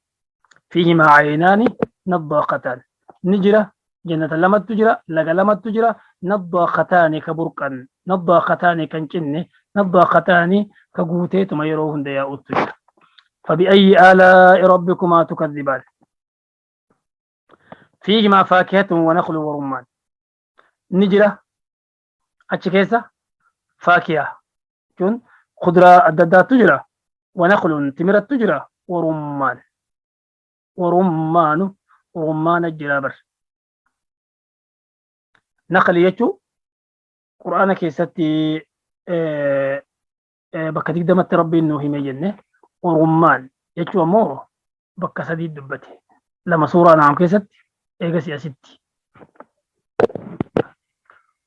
فيهما عينان نضاختان نجرة جنة لمت تجرة لغلمت تجرة نضاختان كبرقا نضاختان كنجن نضاختان كقوتيت ما يروهن ديا التجرة فبأي آلاء ربكما تكذبان فيهما فاكهة ونخل ورمان نجرة أتشكيسة فاكهة كن خضرة الددات تجرة ونخل تمرت تجرة ورمان الجرابر نقل يجو قرآن كيستي بك تقدمت ربي إنه هي مجنة ورمان يجو أمو بك سديد دبتي لما سورة نعم كيست إيقس يا ستي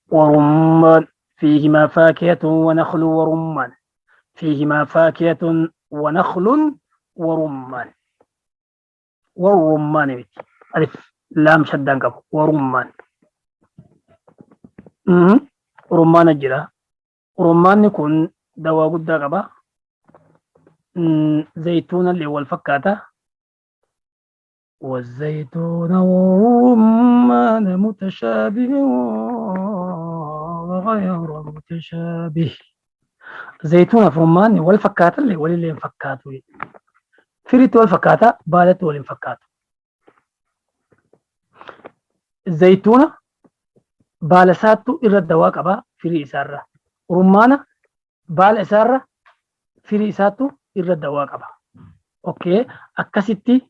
ورمان فيهما فاكهة ونخل ورمان فيهما فاكهة ونخل ورمان والرمان ألف لام شدان قبو ورمان رمان الجرا رمان يكون دواء قد قبا زيتون اللي هو الفكاتة والزيتون والرمان متشابه وغير متشابه زيتون في رمان والفكاتة اللي هو اللي انفكاتوا فريت والفكاتة بالت والانفكاتة الزيتونة بالساتو إرى الدواء قبا فري إسارة رمانة بال إسارة فري إساتو إرى الدواء قبا أوكي أكسيتي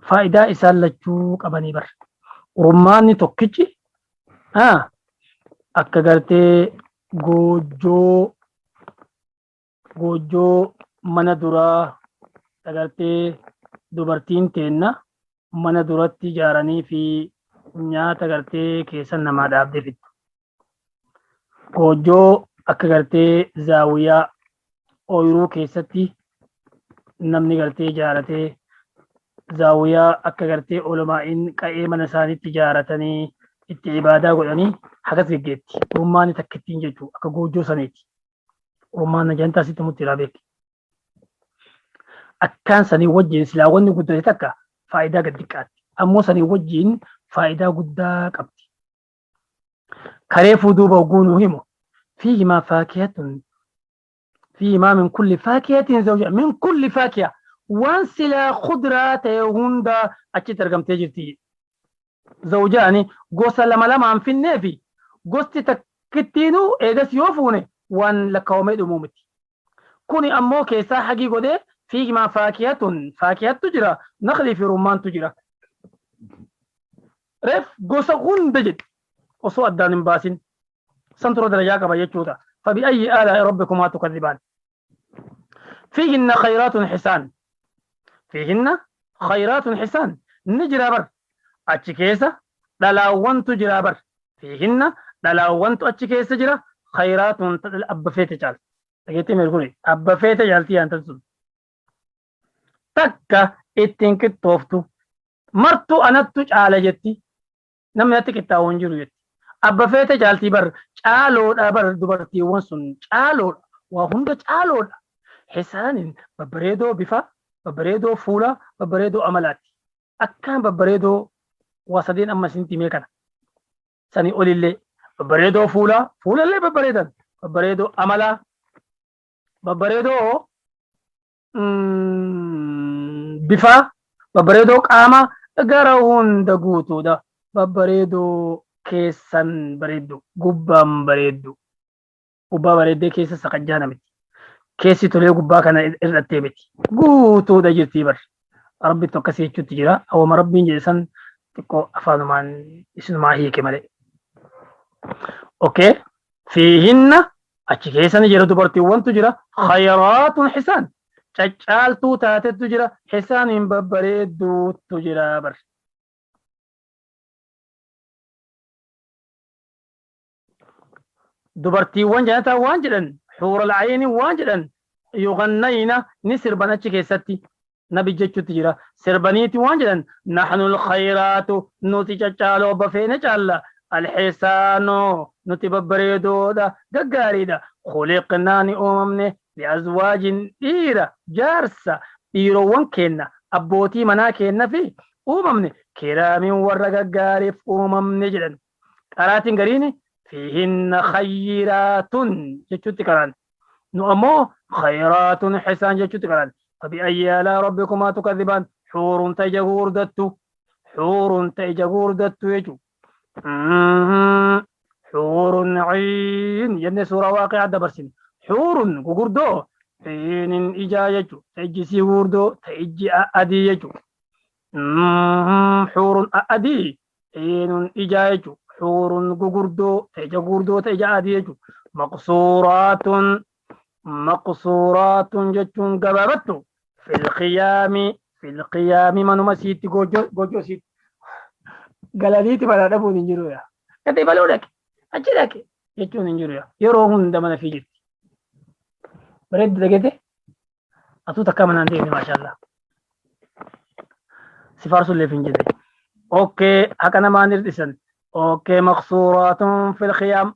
فائدة إسار لجو قباني بر رماني توكيجي أكا غرتي goojjoo mana duraa agartee dubartiin teenna mana duratti ijaaranii fi nyaata gartee keessan namaa dhaabdee fiddu. Goojjoo akka gartee zaawiyaa ooyiruu keessatti namni gartee ijaaratee zaawiyaa akka gartee olumaa'in qa'ee mana isaaniitti ijaaratanii itti ibaadaa godhanii hagas geggeetti. Rummaan takkittiin jechuu akka goojjoo saniiti. Rummaan jantaa sitti mutti irraa beeki. Akkaan sanii wajjin silaawwanni guddate takka faayidaa gad xiqqaatti. Ammoo sanii wajjin faayidaa guddaa qabdi. Kareefuu duuba oguunuu himu fiihimaa faakiyatun fiihimaa min kulli faakiyatin zawja min kulli faakiya waan silaa khudraa ta'e hunda achitti argamtee jirti. Zawjaani gosa lamaan finnee fi gosti takkittiinuu eegas yoo fuune waan lakkaa'amee dhumuu miti. Kuni ammoo keessaa hagii godhee فيهما فاكهة تجرى نخلي في رمان تجرى رف قوسقون بجد وصوى الدان باسين سنترو درجاك بيجوتا فبأي آلاء ربكما تكذبان فيهن خيرات حسان فيهن خيرات حسان نجرى بر أتشكيسة دلاوان تجرى بر فيهن دلاوان أتشكيسة جرى خيرات أبا فيت جال تجيتي ميركولي أبا فيت جالتي أنت takka ittiin qixxooftu martu anattu caala jetti namni atti qixxaa'u hin jiru jetti abba feete jaaltii bar caaloodha bar dubartiiwwan sun caaloodha وهند تعالوا حسان ببريدو بفا ببريدو فولا ببريدو أملات أكان ببريدو وصدين أما سنتي ميكنا سني أولي اللي ببريدو فولا اللي ببريدن ببريدو أملا ببريدو بفا ببريدو قاما غراون دغوتو دا ببريدو كيسان بريدو غبام بريدو غبا بريدو كيس سقجانا متي كيسي تولي غبا كان ارتي متي غوتو دا جيرتي بر ربي توكسي تجرا او مربي جيسان تكو افانو مان اسن ما هي كمالي اوكي فيهن أشكيسان جرى دبرتي وان تجرى خيرات حسان تجعلتو تاتت تجرى حسان ببريدو تجرى بر دبرتي وان جنتا وان جلن حور العين وان جلن يغنين نسر بناتش كيستي نبي جتشو تجرى سربنيتي وان جلن نحن الخيرات نوتي تجعلو بفين جعل الحسانو نتي ببريدو دا غغاري خلقنا نؤمن لأزواج إيرا جارسة إيرو وان كينا أبوتي منا كينا في أممن كرام ورغغاري أممن جلن قراتين غريني فيهن خيرات جتشوتي كران نؤمو خيرات حسان جتشوتي كران فبأي آلاء ربكما تكذبان حور تجهور دتو حور تجهور دتو يجو حور عين جنة سورة واقعة دبرسين حور غوردو عين إجايجو تيجي غوردو تيجي أديجو حور أدي عين إجايجو حور غوردو تيجي أديجو مقصورات جتون غبابتو في القيام من مسيتي غوجو سيت galadiiti balaa dhabuun hin jiru yaa gadi baluu dhaqe achi dhaqe jechuun hin jiru yaa yeroo hunda mana fi jirti bareeddu dhagete atuu takka manaan deemne maashaallah si faarsullee hin jedhe ookee haqa namaan hir'isan ookee maqsuuraatun fil khiyaam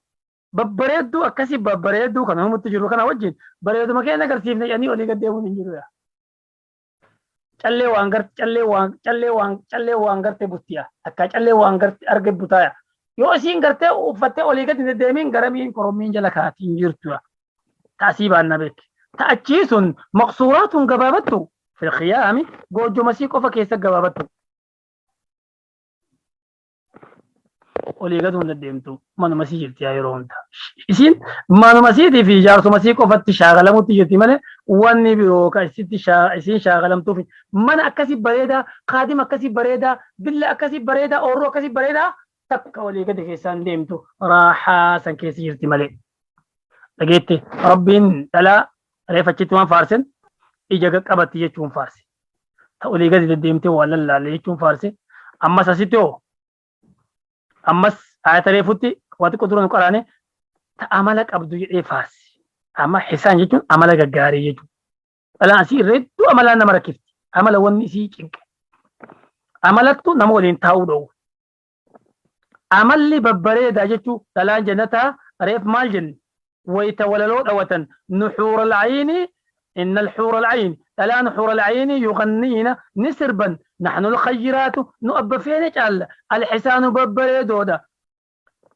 babbareedduu akkasii babbareedduu kana humutti jiru kana wajjin bareeduma keenya agarsiifne jedhanii olii gad deemuun hin jiru yaa callee waan garte buttiya akka callee waan garte arge butaya yoo isiin garte uffatte olii gadi deemiin garamiin korommiin jala kaatiin jirtu taasii baanna beek ta'achiisun maqsuuraatun gabaabattu fil khiyaami goojjo masii qofa keessa gabaabattu olii gadi hunda deemtu manuma sii jirti yeroo hunda isiin manuma siitii fi jaarsuma sii qofatti shaagalamutti jirti malee wanni biroo ka isiin shaagalamtuuf mana akkasii bareedaa kaadima akkasii bareedaa billa akkasii bareedaa oorroo akkasii bareedaa takka olii gadi keessaan deemtu raaxaa san keessa jirti malee dhageette rabbiin dhalaa reefachitti waan faarsen ija qaqqabatti jechuun faarse ta olii gadi deddeemtee waan lallaalle jechuun faarse ammas asitti hoo ammas ayata reefutti wati quduran qaraane ta amala qabdu jedhee faarsi amma hisaan jechuun amala gaggaarii jechuudha dhalaan asii irreedduu amalaan nama rakkifti amala wanni isii cinqe amalattu nama waliin taa'uu dhowwu amalli babbareedaa jechuun dhalaan jannataa reef maal jenne wayita walaloo dhawatan nuxuura alcayni إن الحور العين الآن حور العين يغنين نسربا نحن الخيرات نؤب فين جعل الحسان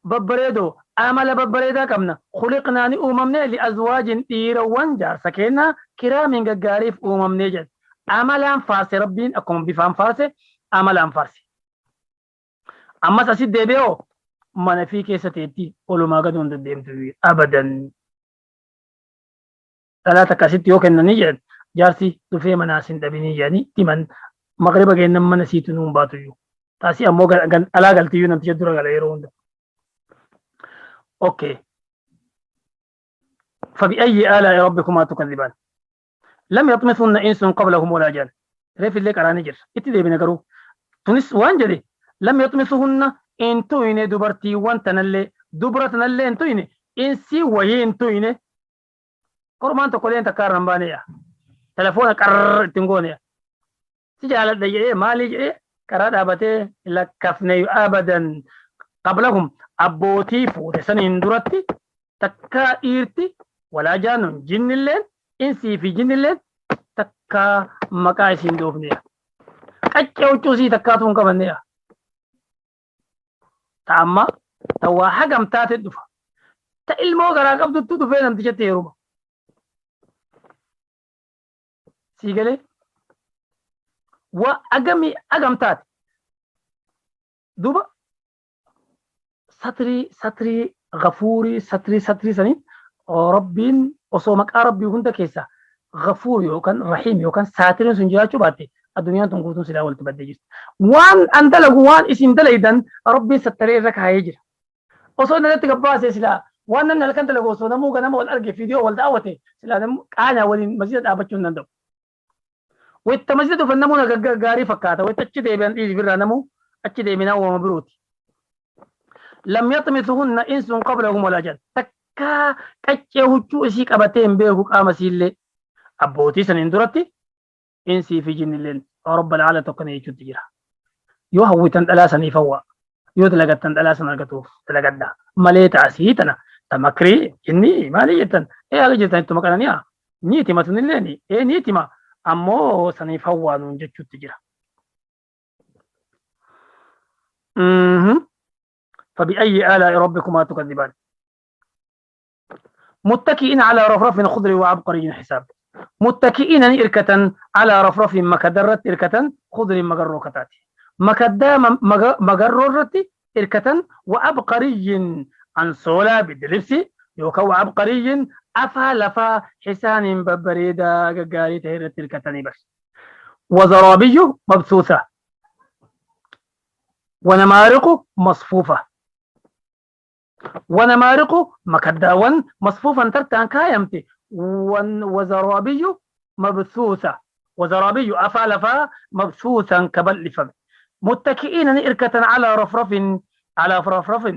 ببريدو آمل ببريدا كمنا خلقنا أممنا لأزواج إيرا وانجار سكينا كرام غاريف أممنا جد آملان فارسي ربين أكم بفهم فارسي آملان فارسي أما ساسيد ديبيو من في كيسة تيتي أولو ما قدون ديم أبدا ثلاثة كاسيت يوكن نيجد جارسي تفي مناسين دبيني يعني تمن مغرب جينا من نسيت نوم باتيو تاسي أمو على قلتيو نمتي جدورا على يرون أوكي فبأي آلاء ربكما تكذبان لم يطمثن إنس قبلهم ولا جان ريف الليك على نجر اتدي بنقرو تونس وانجلي لم يطمثهن انتوين دبرتي وانتنالي دبرتنا اللي انتوين انسي وهي انتوين قرمان تقولين تكار نمبانيا تلفون كر تنقونيا تجعل دجئ مالي جئ كراد أبتي لكفني أبدا قبلهم أبوتي فوت سنين درتي تكا إيرتي ولا جان جن اللين إنسي في جن اللين تكا مكايسين دوفنيا قچو چوسي تكاتون كمنيا تاما توا حقم تات الدفا تإلمو غرا قبض تدفين أنت جتيرو سيقلي وأقمي أقم تات دوبا ستري غفوري ستري سنين ربين وصومك ربي هند كيسا غفور يوكن رحيم يوكن ساترين سنجاچو باتي الدنيا تنقوتون سلا ولت بدجس وان انت لغوان اسم دليدن ربي ستري رك هايجر وصونا نتقباس سلا وان ان لكنت لغو صونا مو غنم والارجي فيديو والدعوتي سلا دم انا ولي مسجد ابچون نندو والتمسجد فنمونا غاري فكاتا وتچ ديبن دي برانمو اچ ديبنا ومبروتي لم يطمثهن انس قبلهم ولا جن تكا قچو اسي قبتين بهو قامسيله ابوتي سنين درتي انسي في جن الليل رب العالمين تقني جديرا يو هو تندلا سني فوا يو تلقت تندلا سنرغتو تلقدا مليت عسيتنا تمكري اني ماليتن ايه على جتن انتم كانيا نيتي ما تنلني ايه نيتي ما امو سني فوا نجچو تجرا فبأي آلاء ربكما تكذبان متكئين على رفرف خضر وعبقري حساب متكئين إركة على رفرف مكدرت إركة خضر مجروكتات مكدا مجررت إركة وعبقري عن صولا بالدلبسي يوكو عبقري أفا لفا حسان ببريدا قاري تهرت إركة بس وزرابي مبثوثة ونمارق مصفوفة ونمارق مكداون مصفوفا ترتان كايمتي وزرابي مبثوثة وزرابي أفالفا مبثوثا كبلفا متكئين إركة على رفرف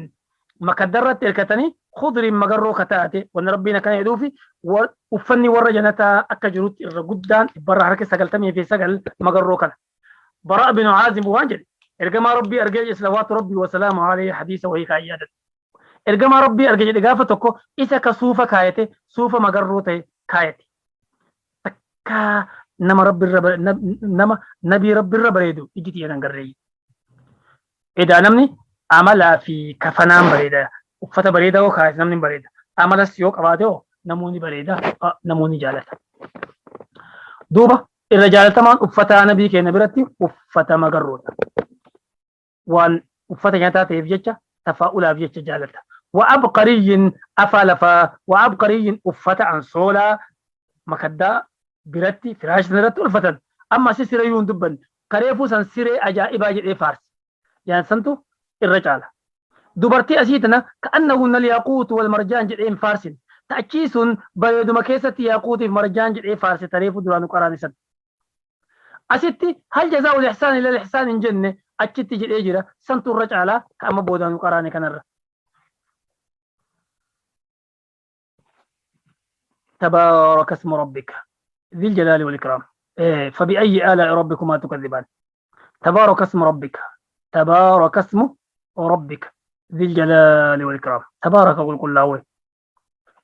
مكدرت إركتني خضر مجرو كتاتي وان ربنا كان يدوفي وفني ورجنتا أكجروت الرجدان برا حركة سجلتمي في سجل مجرو كان براء بن عازم وانجل إرجما ربي أرجع صلوات ربي وسلام عليه حديث وهي كايادة إرجما ربي أرجع دقافتكو إذا كسوفة كايته سوفة مجروته كايته تكا نما نبي ربي الربريدو إجتي أنا قرري إذا نمني عملا في كفنان بريدة وفتا بريدة وكايت نمني بريدة عملا سيوك أبادو نموني بريدة نموني جالتا دوبا الرجال تمان وفتا نبي كي نبرتي وفتا مجروته وان وفتا نتا تيفجتش تفاؤل أبجتش جالتا وعبقري أفالفا وعبقري أفتا عن صولا مكدا برتي فراش نرت الفتن أما سيسيري يندبن كريفو سنسيري أجائبا جئي فارس يعني سنتو الرجال دبرتي أسيتنا كأنهن الياقوت والمرجان جئين فارس تأكيس بيد مكيسة ياقوت في مرجان جئي فارس تريفو درانو قراني سن أسيتي هل جزاء الإحسان إلى الإحسان جنة أكيد جئي جرا سنتو الرجال كأما بودانو قراني كنر تبارك اسم ربك ذي الجلال والإكرام فبأي آلاء ربكما تكذبان تبارك اسم ربك تبارك اسم ربك ذي الجلال والإكرام تبارك قل كل الله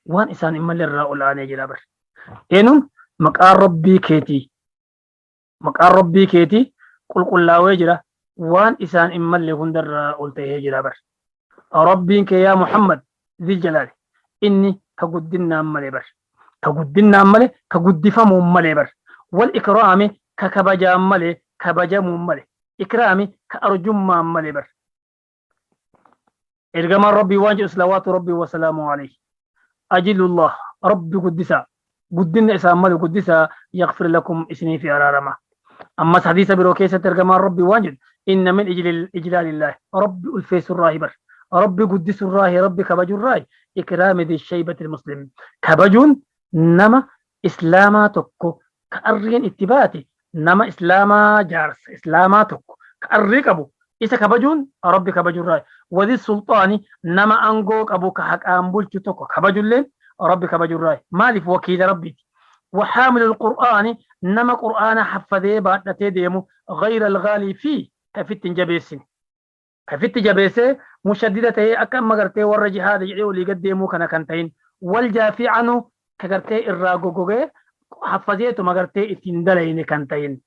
وان إسان إما للراء الآن يجي بر إنهم مقار ربي كيتي قل كل الله يجرى وان إسان إما لهن الراء التي بر ربك يا محمد ذي الجلال إني كقدنا أما لبر كقدنا أمله كقدفم أمله بر والإكرام ككبجا أمله كبجم أمله إكرامي كأرجم أمله بر إرجم ربي وانجل صلوات ربي وسلامه عليه أجل الله ربي قدسا قدنا إسامة قدسا يغفر لكم إسني في أرارمه أما حديث بروكيسة إرجم ربي وانجل إن من إجلال الله ربي الفيس الراهبر ربي قدس الراهي ربي كبج الراهي إكرام ذي الشيبة المسلم كبجون نما إسلاما تكو كأرين اتباتي نما إسلاما جارس إسلاما تكو كأريك أبو إسا كبجون ربي كبجون راي وذي السلطاني نما أنقوك أبو كحك أنبول تكو كبجون لين ربي كبجون راي مالف وكيل ربي وحامل القرآن نما قرآن حفظي بعد تديمو غير الغالي فيه كفت جبيسين كفت جبيسي مشددته أكم مغرتي والرجي هذا يعيو اللي قديمو كان كنتين والجافي عنه كغرتي الراغوغوغي حفظيتو مغرتي اتندلين كانتين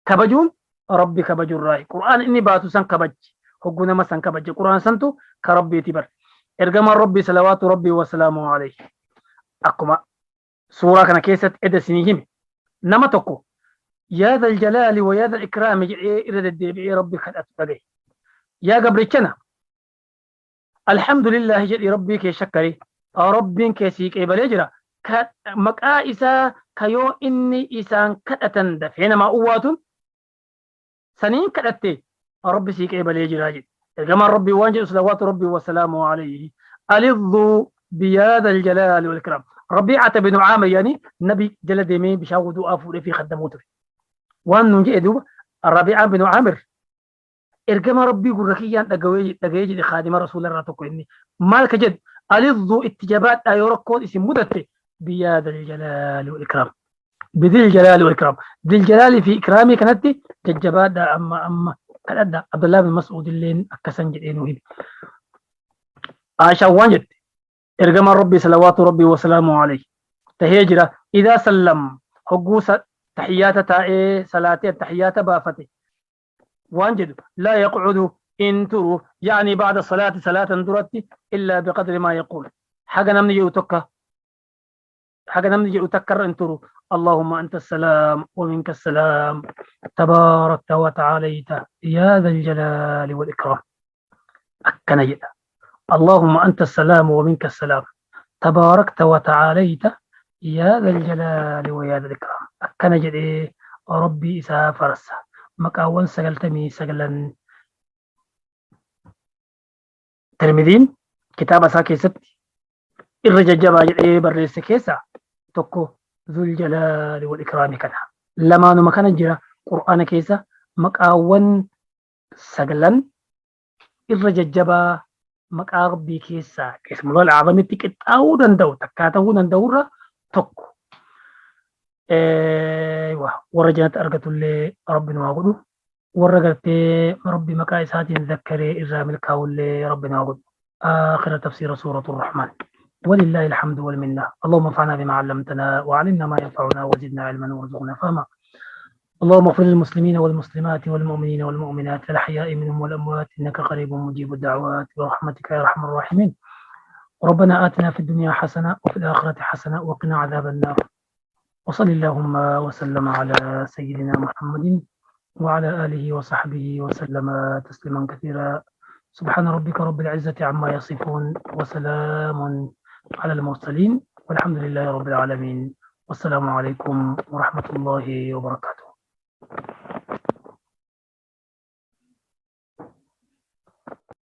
كبجون ربي كبجون راي قرآن إني باتو سن كبج هقونا ما سن كبج قرآن سنتو كربي تبر إرجما ربي صلوات ربي وسلامه عليه أقوم سورة كان كيست إدى سنيهم نما تقو يا ذا الجلال ويا ذا الإكرام إرد الدبي ربي خد أتبعي يا قبرتنا الحمد لله جل ربي كي شكري ربي كيسيك إبليجرا مكا إسا كيو إني إسان كتتن دفين ما أواتون سنين كتتي ربي سيك إبليجرا جل كما ربي وانجل صلوات ربي وسلامه عليه ألظوا بياد الجلال والإكرام ربيعة بن عامر يعني نبي جل ديمين بشاودوا أفور في خدموته وان نجي دوب الربيعة بن عامر إرجما ربي قركيان دقويج خادم رسول الله تقول إني مالك جد ألظوا اتجابات أيوركود اسم مدته بياد الجلال والإكرام بذي الجلال والإكرام ذي الجلال في إكرامي كانت ججبات دا أما كان عبد الله بن مسعود اللين أكسن جدين وهيد عائشة وانجد إرجما ربي صلوات ربي وسلامه عليه تهجرة إذا سلم حقوس تحيات تائي صلاة التحيات بافته وانجد لا يقعد انتروا يعني بعد الصلاة صلاة درت إلا بقدر ما يقول حاجة نمني يتكر انتروا اللهم أنت السلام ومنك السلام تباركت وتعاليت يا ذا الجلال والإكرام أكنجد اللهم أنت السلام ومنك السلام تباركت وتعاليت يا ذا الجلال ويا ذا الإكرام أكنجد ربي إسا فرسا مكاون سجلتمي سجلا ترمذين كتاب ساكي ست الرجاجة بريس كيسا تكو ذو الجلال والإكرام كذا لما نمكن جرا قرآن كيسا مكاون سجلا الرجاجة مكاربي كيسا اسم الله العظيم تكت أو دندو تكاته دندورة تكو ورجعت أرجت اللي ربنا وعبده ورجعت ربي مكايسات ذكري إرام الكاول ربنا وعبده آخر تفسير سورة الرحمن ولله الحمد والمنة اللهم انفعنا بما علمتنا وعلمنا ما ينفعنا وزدنا علما وارزقنا فهما اللهم اغفر للمسلمين والمسلمات والمؤمنين والمؤمنات الأحياء منهم والأموات إنك قريب مجيب الدعوات برحمتك يا أرحم الراحمين ربنا آتنا في الدنيا حسنة وفي الآخرة حسنة وقنا عذاب النار وصل اللهم وسلم على سيدنا محمد وعلى آله وصحبه وسلم تسليما كثيرا سبحان ربك رب العزة عما يصفون وسلام على المرسلين والحمد لله رب العالمين والسلام عليكم ورحمة الله وبركاته.